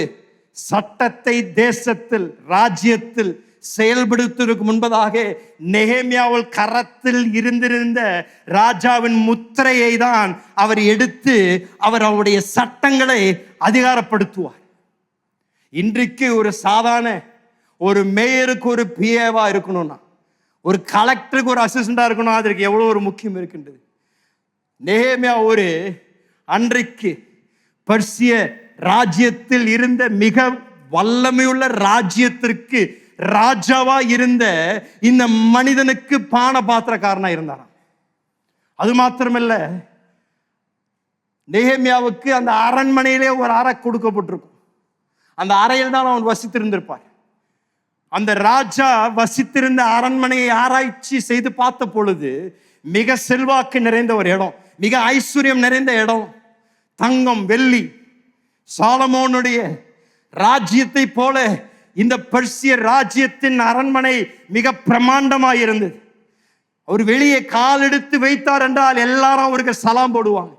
சட்டத்தை தேசத்தில் ராஜ்யத்தில் செயல்படுத்துவதற்கு முன்பதாக நெகேமியாவில் கரத்தில் இருந்திருந்த ராஜாவின் முத்திரையை தான் அவர் எடுத்து அவருடைய சட்டங்களை அதிகாரப்படுத்துவார். இன்றைக்கு ஒரு சாதாரண ஒரு மேயருக்கு ஒரு பிஏவா இருக்கணும்னா, ஒரு கலெக்டருக்கு ஒரு அசிஸ்டண்டா இருக்கணும், அதற்கு எவ்வளவு ஒரு முக்கியம் இருக்கின்றது. நெகேமியா ஒரு அன்றைக்கு பர்சிய ராஜ்யத்தில் இருந்த மிக வல்லமையுள்ள ராஜ்யத்திற்கு ராஜாவா இருந்த இந்த மனிதனுக்கு பான பாத்திரக்காரனா இருந்தாராம். அது மாத்திரமல்ல, நெகேமியாவுக்கு அந்த அரண்மனையிலே ஒரு அறை கொடுக்கப்பட்டிருக்கும். அந்த அறையில் தான் அவன் வசித்திருந்திருப்பார். அந்த ராஜா வசித்திருந்த அரண்மனையை ஆராய்ச்சி செய்து பார்த்த பொழுது மிக செல்வாக்கு நிறைந்த ஒரு இடம், மிக ஐஸ்வர்யம் நிறைந்த இடம். தங்கம் வெள்ளி, சாலமோனுடைய ராஜ்யத்தை போல இந்த பெர்சிய ராஜ்யத்தின் அரண்மனை மிக பிரமாண்டமாய் இருந்தது. அவர் வெளியே கால் எடுத்து வைத்தார் என்றால் எல்லாரும் அவருக்கு சலாம் போடுவாங்க.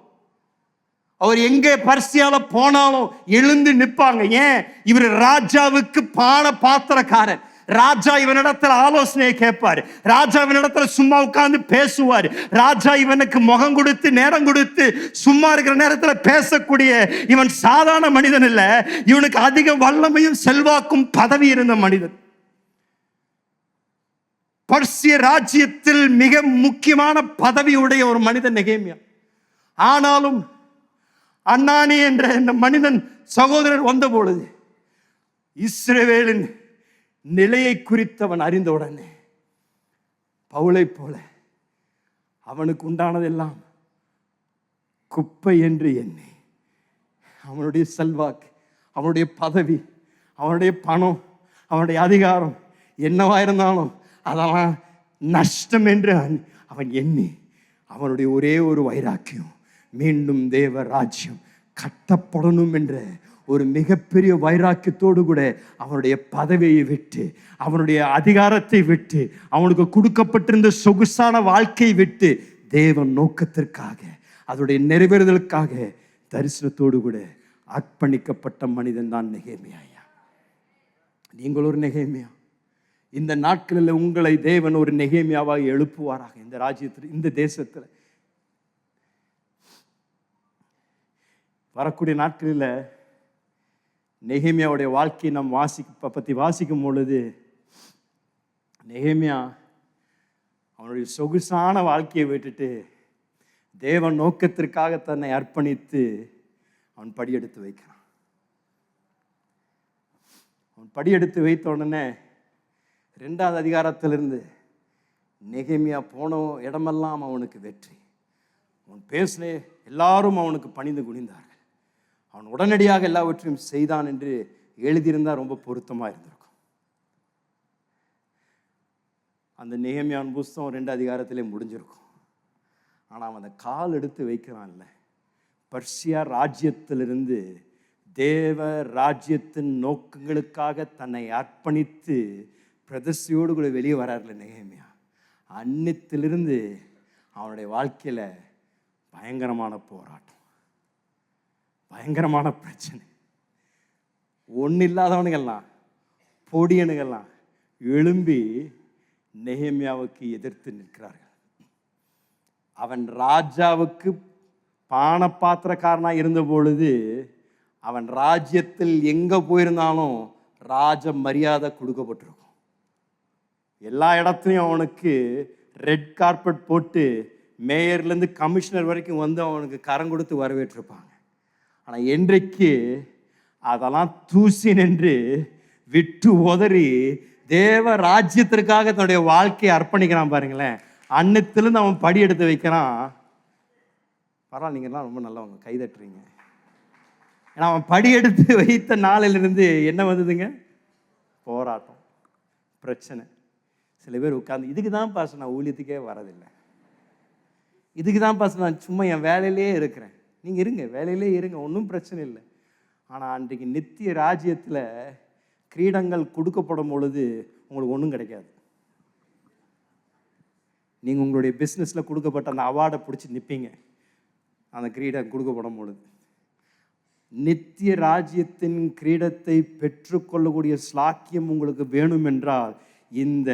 அவர் எங்கே பர்சியால போனாலும் எழுந்து நிற்பாங்க. ஏன்? இவர் ராஜாவுக்கு பான பாத்திரக்காரன். ராஜா இவனிடத்துல ஆலோசனையை கேட்பார். ராஜா இவனிடத்துல சும்மா உட்கார்ந்து பேசுவார். ராஜா இவனுக்கு முகம் கொடுத்து நேரம் கொடுத்து சும்மா இருக்கிற நேரத்துல பேசக்கூடிய இவன் சாதாரண மனிதன் இல்ல. இவனுக்கு அதிக வல்லமையும் செல்வாக்கும் பதவி இருந்த மனிதன். பர்சிய ராஜ்யத்தில் மிக முக்கியமான பதவியுடைய ஒரு மனிதன் நெகேமியா. ஆனாலும் அன்னானி என்ற இந்த மனிதன் சகோதரர் வந்த பொழுது இஸ்ரவேலின் நிலையை குறித்தவன் அறிந்தவுடனே பவுலை போல அவனுக்கு உண்டானதெல்லாம் குப்பை என்று எண்ணி அவனுடைய செல்வாக்கு, அவனுடைய பதவி, அவனுடைய பணம், அவனுடைய அதிகாரம் என்னவா இருந்தாலும் அதெல்லாம் நஷ்டம் என்று அவன் எண்ணி அவனுடைய ஒரே ஒரு வைராக்கியம், மீண்டும் தேவ ராஜ்யம் கட்டப்படணும் என்ற ஒரு மிகப்பெரிய வைராக்கியத்தோடு கூட அவனுடைய பதவியை விட்டு, அவனுடைய அதிகாரத்தை விட்டு, அவனுக்கு கொடுக்கப்பட்டிருந்த சொகுசான வாழ்க்கையை விட்டு தேவன் நோக்கத்திற்காக, அதனுடைய நிறைவேறுதலுக்காக தரிசனத்தோடு கூட அர்ப்பணிக்கப்பட்ட மனிதன் தான் நெகேமியா. நீங்கள் ஒரு நெகேமியா. இந்த நாட்களில் உங்களை தேவன் ஒரு நெகேமியாவாக எழுப்புவாராக. இந்த ராஜ்யத்தில், இந்த தேசத்தில் வரக்கூடிய நாட்களில் நெகேமியாவுடைய வாழ்க்கையை நாம் பற்றி வாசிக்கும் பொழுது, நெகேமியா அவனுடைய சொகுசான வாழ்க்கையை விட்டுட்டு தேவன் நோக்கத்திற்காக தன்னை அர்ப்பணித்து அவன் படியெடுத்து வைக்கிறான். அவன் படியெடுத்து வைத்த உடனே 2வது அதிகாரத்திலிருந்து நெகேமியா போன இடமெல்லாம் அவனுக்கு வெற்றி. அவன் பேசின எல்லாரும் அவனுக்கு பணிந்து குனிந்தார்கள். அவன் உடனடியாக எல்லாவற்றையும் செய்தான் என்று எழுதியிருந்தால் ரொம்ப பொருத்தமாக இருந்திருக்கும். அந்த நெகேமியாவின் புஸ்தகம் 2 அதிகாரத்திலே முடிஞ்சிருக்கும். ஆனால் அவன் அந்த கால் எடுத்து வைக்கிறான்ல, பர்சியா ராஜ்யத்திலிருந்து தேவ ராஜ்யத்தின் நோக்கங்களுக்காக தன்னை அர்ப்பணித்து பிரதிஷ்டையோடு கூட வெளியே வராருல நெகேமியா. அன்னித்திலிருந்து அவனுடைய வாழ்க்கையில் பயங்கரமான போராட்டம், பயங்கரமான பிரச்சனை. ஒன்றும் இல்லாதவனுங்கெல்லாம், பொடியனுங்கெல்லாம் எழும்பி நெகேமியாவுக்கு எதிர்த்து நிற்கிறார்கள். அவன் ராஜாவுக்கு பானபாத்திரக்காரனாக இருந்த பொழுது அவன் ராஜ்யத்தில் எங்கே போயிருந்தாலும் ராஜ மரியாதை கொடுக்கப்பட்டிருக்கும். எல்லா இடத்துலையும் அவனுக்கு ரெட் கார்பெட் போட்டு மேயர்லேருந்து கமிஷனர் வரைக்கும் வந்து அவனுக்கு கரம் கொடுத்து வரவேற்றிருப்பாங்க. ஆனால் இன்றைக்கு அதெல்லாம் தூசி நின்று விட்டு உதறி தேவ ராஜ்யத்திற்காக தன்னுடைய வாழ்க்கையை அர்ப்பணிக்கிறான் பாருங்களேன். அன்னத்திலிருந்து அவன் படி எடுத்து வைக்கிறான். பரவாயில்ல, நீங்கள்லாம் ரொம்ப நல்லவங்க, கைதட்டுறீங்க. ஏன்னா அவன் படி எடுத்து வைத்த நாளிலிருந்து என்ன வந்ததுங்க? போராட்டம், பிரச்சனை. சில பேர் உட்காந்து, இதுக்கு தான் பாஸ் நான் ஊழியத்துக்கே வரதில்லை, இதுக்கு தான் பாஸ் நான் சும்மா என் வேலையிலே இருக்கிறேன். நீங்கள் இருங்க, வேலையிலே இருங்க, ஒன்றும் பிரச்சனை இல்லை. ஆனால் அன்றைக்கு நித்திய ராஜ்யத்தில் கிரீடங்கள் கொடுக்கப்படும் பொழுது உங்களுக்கு ஒன்றும் கிடைக்காது. நீங்கள் உங்களுடைய பிஸ்னஸில் கொடுக்கப்பட்ட அந்த அவார்டை பிடிச்சி நிற்பீங்க அந்த கிரீடம் கொடுக்கப்படும் பொழுது. நித்திய ராஜ்யத்தின் கிரீடத்தை பெற்றுக்கொள்ளக்கூடிய ஸ்லாக்கியம் உங்களுக்கு வேணும் என்றால் இந்த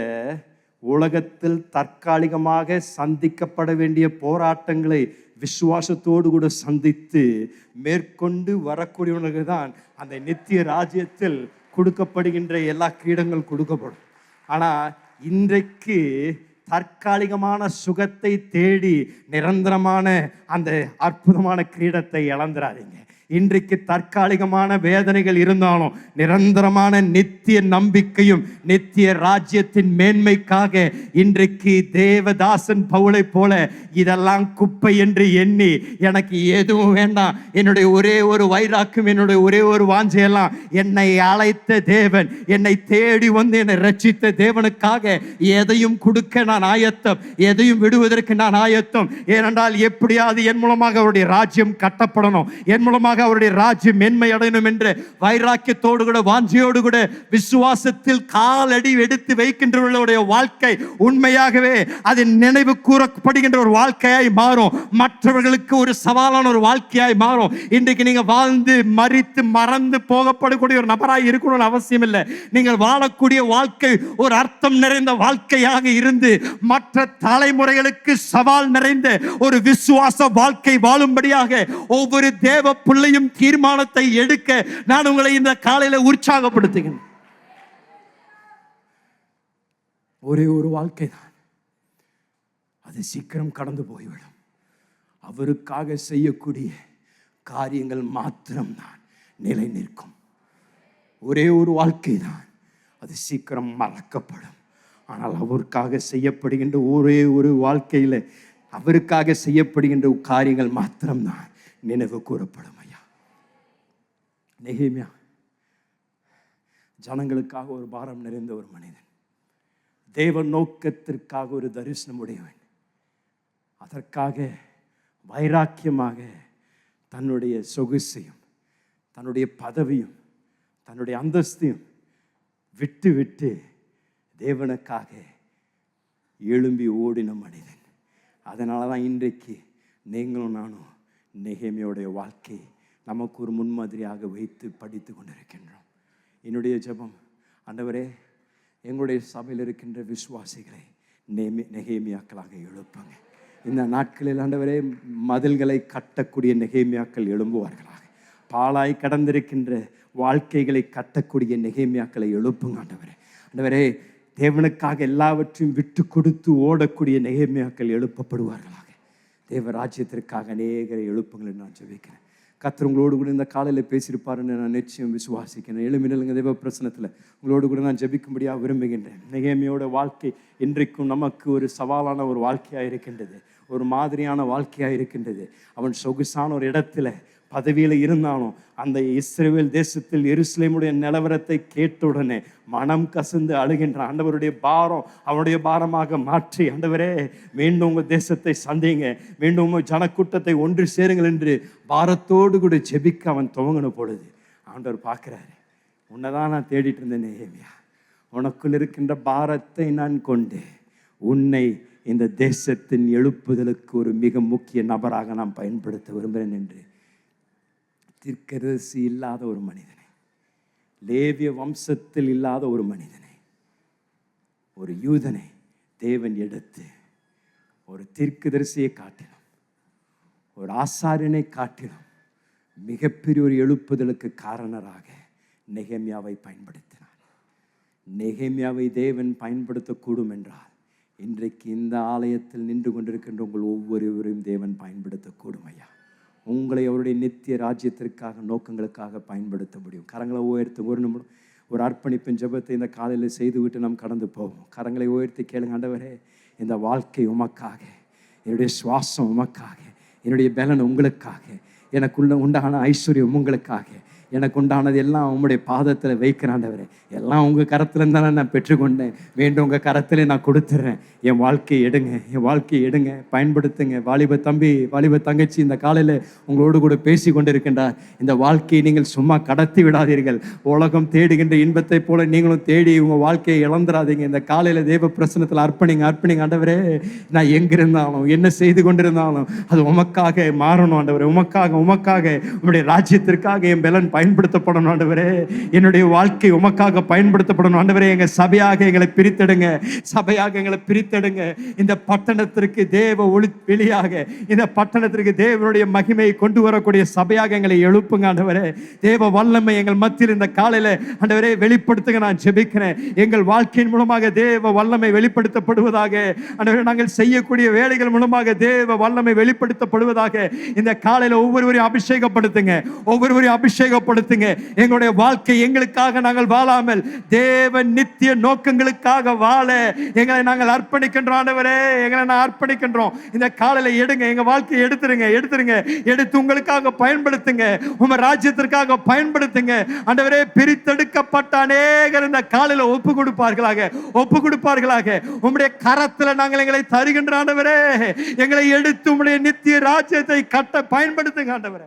உலகத்தில் தற்காலிகமாக சந்திக்கப்பட வேண்டிய போராட்டங்களை விசுவாசத்தோடு கூட சந்தித்து மேற்கொண்டு வரக்கூடியவர்களுக்கு தான் அந்த நித்திய ராஜ்யத்தில் கொடுக்கப்படுகின்ற எல்லா கிரீடங்கள் கொடுக்கப்படும். ஆனால் இன்றைக்கு தற்காலிகமான சுகத்தை தேடி நிரந்தரமான அந்த அற்புதமான கிரீடத்தை இழந்துடாதீங்க. இன்றைக்கு தற்காலிகமான வேதனைகள் இருந்தாலும் நிரந்தரமான நித்திய நம்பிக்கையும் நித்திய ராஜ்யத்தின் மேன்மைக்காக இன்றைக்கு தேவதாசன் பவுலை போல இதெல்லாம் குப்பை என்று எண்ணி எனக்கு எதுவும் வேண்டாம், என்னுடைய ஒரே ஒரு வைராக்கும், என்னுடைய ஒரே ஒரு வாஞ்சையெல்லாம் என்னை அழைத்த தேவன், என்னை தேடி வந்து என்னை ரட்சித்த தேவனுக்காக எதையும் கொடுக்க நான் ஆயத்தம், எதையும் விடுவதற்கு நான் ஆயத்தம். ஏனென்றால் எப்படியாவது என் மூலமாக அவருடைய ராஜ்யம் கட்டப்படணும், என் மூலமாக அவருடைய ராஜ்யம் மேன்மை அடையணும் என்ற வைராக்கியத்தோடு கூட வாஞ்சியோடு கூட விசுவாசத்தில் காலடி எடுத்து வைக்கின்றவர்களுடைய வாழ்க்கை உண்மையாகவே அது நினைவு கூறப்படுகின்ற ஒரு வாழ்க்கையாய் மாறும், மற்றவர்களுக்கு ஒரு சவாலான ஒரு வாழ்க்கையாய் மாறும். இன்றைக்கு நீங்க வாழ்ந்து மரித்து மறந்து போகப்படக்கூடிய ஒரு நபராய் இருக்கணும்னு அவசியம் இல்லை. நீங்கள் வாழக்கூடிய வாழ்க்கை ஒரு அர்த்தம் நிறைந்த வாழ்க்கையாக இருந்து மற்ற தலைமுறைகளுக்கு சவால் நிறைந்த ஒரு விசுவாச வாழ்க்கை வாழும்படியாக ஒவ்வொரு தேவ பிள்ளையும் தீர்மானத்தை எடுக்க நான் உங்களை இந்த காலையில உற்சாகப்படுத்துகிறேன். ஒரே ஒரு வாழ்க்கை தான், அது சீக்கிரம் கடந்து போய்விடும். அவருக்காக செய்யக்கூடிய காரியங்கள் மாத்திரம்தான் நிலை நிற்கும். ஒரே ஒரு வாழ்க்கை தான், அது சீக்கிரம் மறக்கப்படும். ஆனால் அவருக்காக செய்யப்படுகின்ற ஒரே ஒரு வாழ்க்கையில் அவருக்காக செய்யப்படுகின்ற காரியங்கள் மாத்திரம்தான் நினைவு கூறப்படும். ஐயா, நெகேமியா ஜனங்களுக்காக ஒரு பாரம் நிறைந்த ஒரு மனிதன், தேவ நோக்கத்திற்காக ஒரு தரிசனம் உடையவன். அதற்காக வைராக்கியமாக தன்னுடைய சொகுசையும் தன்னுடைய பதவியும் தன்னுடைய அந்தஸ்தையும் விட்டு விட்டு தேவனுக்காக எழும்பி ஓடின மனிதன். அதனால தான் இன்றைக்கு நீங்களும் நானும் நெகேமியாவுடைய வாழ்க்கை நமக்கு ஒரு முன்மாதிரியாக வைத்து படித்து கொண்டிருக்கின்றோம். என்னுடைய ஜெபம், ஆண்டவரே, எங்களுடைய சபையில் இருக்கின்ற விசுவாசிகளை நெகேமியாக்களாக எழுப்புங்க. இந்த நாட்களில் ஆண்டவரே மதில்களை கட்டக்கூடிய நெகேமியாக்கள் எழும்புவார்களாக. பாழாய் கடந்திருக்கின்ற வாழ்க்கைகளை கட்டக்கூடிய நெகேமியாக்களை எழுப்புங்க ஆண்டவரே. ஆண்டவரே, தேவனுக்காக எல்லாவற்றையும் விட்டு கொடுத்து ஓடக்கூடிய நெகேமியாக்கள் எழுப்பப்படுவார்களாக. தேவ ராஜ்யத்திற்காக அநேகரை எழுப்புங்கள் நான் ஜெபிக்கிறேன். கர்த்தர் உங்களோடு கூட இந்த காலையில் பேசியிருப்பாருன்னு நான் நிச்சயம் விசுவாசிக்கிறேன். எழுமினலுங்க தேவ பிரசனத்தில் உங்களோடு கூட நான் ஜெபிக்கும்படியாக விரும்புகின்றேன். நெகேமியோட வாழ்க்கை இன்றைக்கும் நமக்கு ஒரு சவாலான ஒரு வாழ்க்கையாக இருக்கின்றது, ஒரு மாதிரியான வாழ்க்கையாக இருக்கின்றது. அவன் சொகுசான ஒரு இடத்துல பதவியில் இருந்தாலும் அந்த இஸ்ரவேல் தேசத்தில் எருசலேமுடைய நிலவரத்தை கேட்ட உடனே மனம் கசந்து அழுகின்றான். ஆண்டவருடைய பாரம் அவனுடைய பாரமாக மாற்றி, ஆண்டவரே மீண்டும் உங்கள் தேசத்தை சந்திங்க, மீண்டும் உங்கள் ஜனக்கூட்டத்தை ஒன்று சேருங்கள் என்று பாரத்தோடு கூட ஜெபிக்க அவன் துவங்கின பொழுது ஆண்டவர் பார்க்குறாரு, உன்னைதான் நான் தேடிட்டு இருந்தேன் நெகேமியா, உனக்குள் இருக்கின்ற பாரத்தை நான் கொண்டு உன்னை இந்த தேசத்தின் எழுப்புதலுக்கு ஒரு மிக முக்கிய நபராக நான் பயன்படுத்த விரும்புகிறேன் என்று தீர்க்கதரிசி இல்லாத ஒரு மனிதனை, லேவிய வம்சத்தில் இல்லாத ஒரு மனிதனை, ஒரு யூதனை தேவன் எடுத்து ஒரு தீர்க்கதரிசியை காட்டிலும் ஒரு ஆசாரியனை காட்டிலும் மிகப்பெரிய ஒரு எழுப்புதலுக்கு காரணராக நெகேமியாவை பயன்படுத்தினார். நெகேமியாவை தேவன் பயன்படுத்தக்கூடும் என்றால் இன்றைக்கு இந்த ஆலயத்தில் நின்று கொண்டிருக்கின்ற உங்கள் ஒவ்வொருவரையும் தேவன் பயன்படுத்தக்கூடும். ஐயா, உங்களை அவருடைய நித்திய ராஜ்யத்திற்காக நோக்கங்களுக்காக பயன்படுத்த முடியும். கரங்களை உயர்த்தி ஒரு நிமிடம் ஒரு அர்ப்பணிப்பின் ஜெபத்தை இந்த காலையில் செய்துவிட்டு நாம் கடந்து போவோம். கரங்களை உயர்த்தி கேளுங்க, ஆண்டவரே, இந்த வாழ்க்கை உமக்காக, என்னுடைய சுவாசம் உமக்காக, என்னுடைய பலன் உங்களுக்காக, எனக்குள்ள உண்டான ஐஸ்வர்யம் உங்களுக்காக, எனக்கு உண்டானது எல்லாம் உங்களுடைய பாதத்தில் வைக்கிறாண்டவரே. எல்லாம் உங்கள் கரத்துலேருந்து தானே நான் பெற்றுக்கொண்டேன், மீண்டும் உங்கள் கரத்தில் நான் கொடுத்துட்றேன். என் வாழ்க்கையை எடுங்க, என் வாழ்க்கையை எடுங்க, பயன்படுத்துங்க. வாலிப தம்பி, வாலிப தங்கச்சி, இந்த காலையில் உங்களோடு கூட பேசி கொண்டிருக்கின்றார். இந்த வாழ்க்கையை நீங்கள் சும்மா கடத்தி விடாதீர்கள். உலகம் தேடுகின்ற இன்பத்தை போல நீங்களும் தேடி உங்கள் வாழ்க்கையை இழந்துடாதீங்க. இந்த காலையில் தேவ பிரசனத்தில் அர்ப்பணிங்க, அர்ப்பணிங்க. ஆண்டவரே, நான் எங்கிருந்தாலும் என்ன செய்து கொண்டிருந்தாலும் அது உமக்காக மாறணும். ஆண்டவரே, உமக்காக உம்முடைய ராஜ்யத்திற்காக என் பலன் பயன்படுத்தப்படணும் ஆண்டவரே. என்னுடைய வாழ்க்கை உமக்காக பயன்படுத்தப்படணும் ஆண்டவரே. எங்க சபையாக எங்களை பிரித்தெடுங்க, சபையாக எங்களை பிரித்தெடுங்க. இந்த பட்டணத்திற்கு தேவ ஒளி வெளியாக, இந்த பட்டணத்திற்கு தேவனுடைய மகிமையை கொண்டு வரக்கூடிய சபையாக எங்களை எழுப்புங்க ஆண்டவரே. தேவ வல்லமை எங்கள் மத்தியில் இந்த காலையில ஆண்டவரே வெளிப்படுத்துங்க. நான் ஜெபிக்கிறேன், எங்கள் வாழ்க்கையின் மூலமாக தேவ வல்லமை வெளிப்படுத்தப்படுவதாக. ஆண்டவரே, நாங்கள் செய்யக்கூடிய வேலைகள் மூலமாக தேவ வல்லமை வெளிப்படுத்தப்படுவதாக. இந்த காலையில ஒவ்வொருவரையும் அபிஷேகப்படுத்துங்க, ஒவ்வொருவரையும் அபிஷேகப்படுத்துங்க. எங்களுடைய வாழ்க்கை எங்களுக்காக நாங்கள் வாழாமல் தேவ நித்திய நோக்கங்களுக்காக வாழ எங்களை நாங்கள் அர்ப்பணிக்கின்றோம் ஆண்டவரே. எங்களை நான் அர்ப்பணிக்கின்றோம். இந்த காலையில எடுங்க, எங்க வாழ்க்கையை எடுத்துருங்க, எடுத்து உங்களுக்காக பயன்படுத்துங்க, உங்க ராஜ்யத்திற்காக பயன்படுத்துங்க ஆண்டவரே. பிரித்தெடுக்கப்பட்ட அநேகர் இந்த காலையில ஒப்பு கொடுப்பார்களாக. உம்முடைய கரத்துல நாங்கள் எங்களை தருகின்ற ஆண்டவரே. எங்களை எடுத்து உம்முடைய நித்திய ராஜ்யத்தை கட்ட பயன்படுத்துங்க ஆண்டவரே.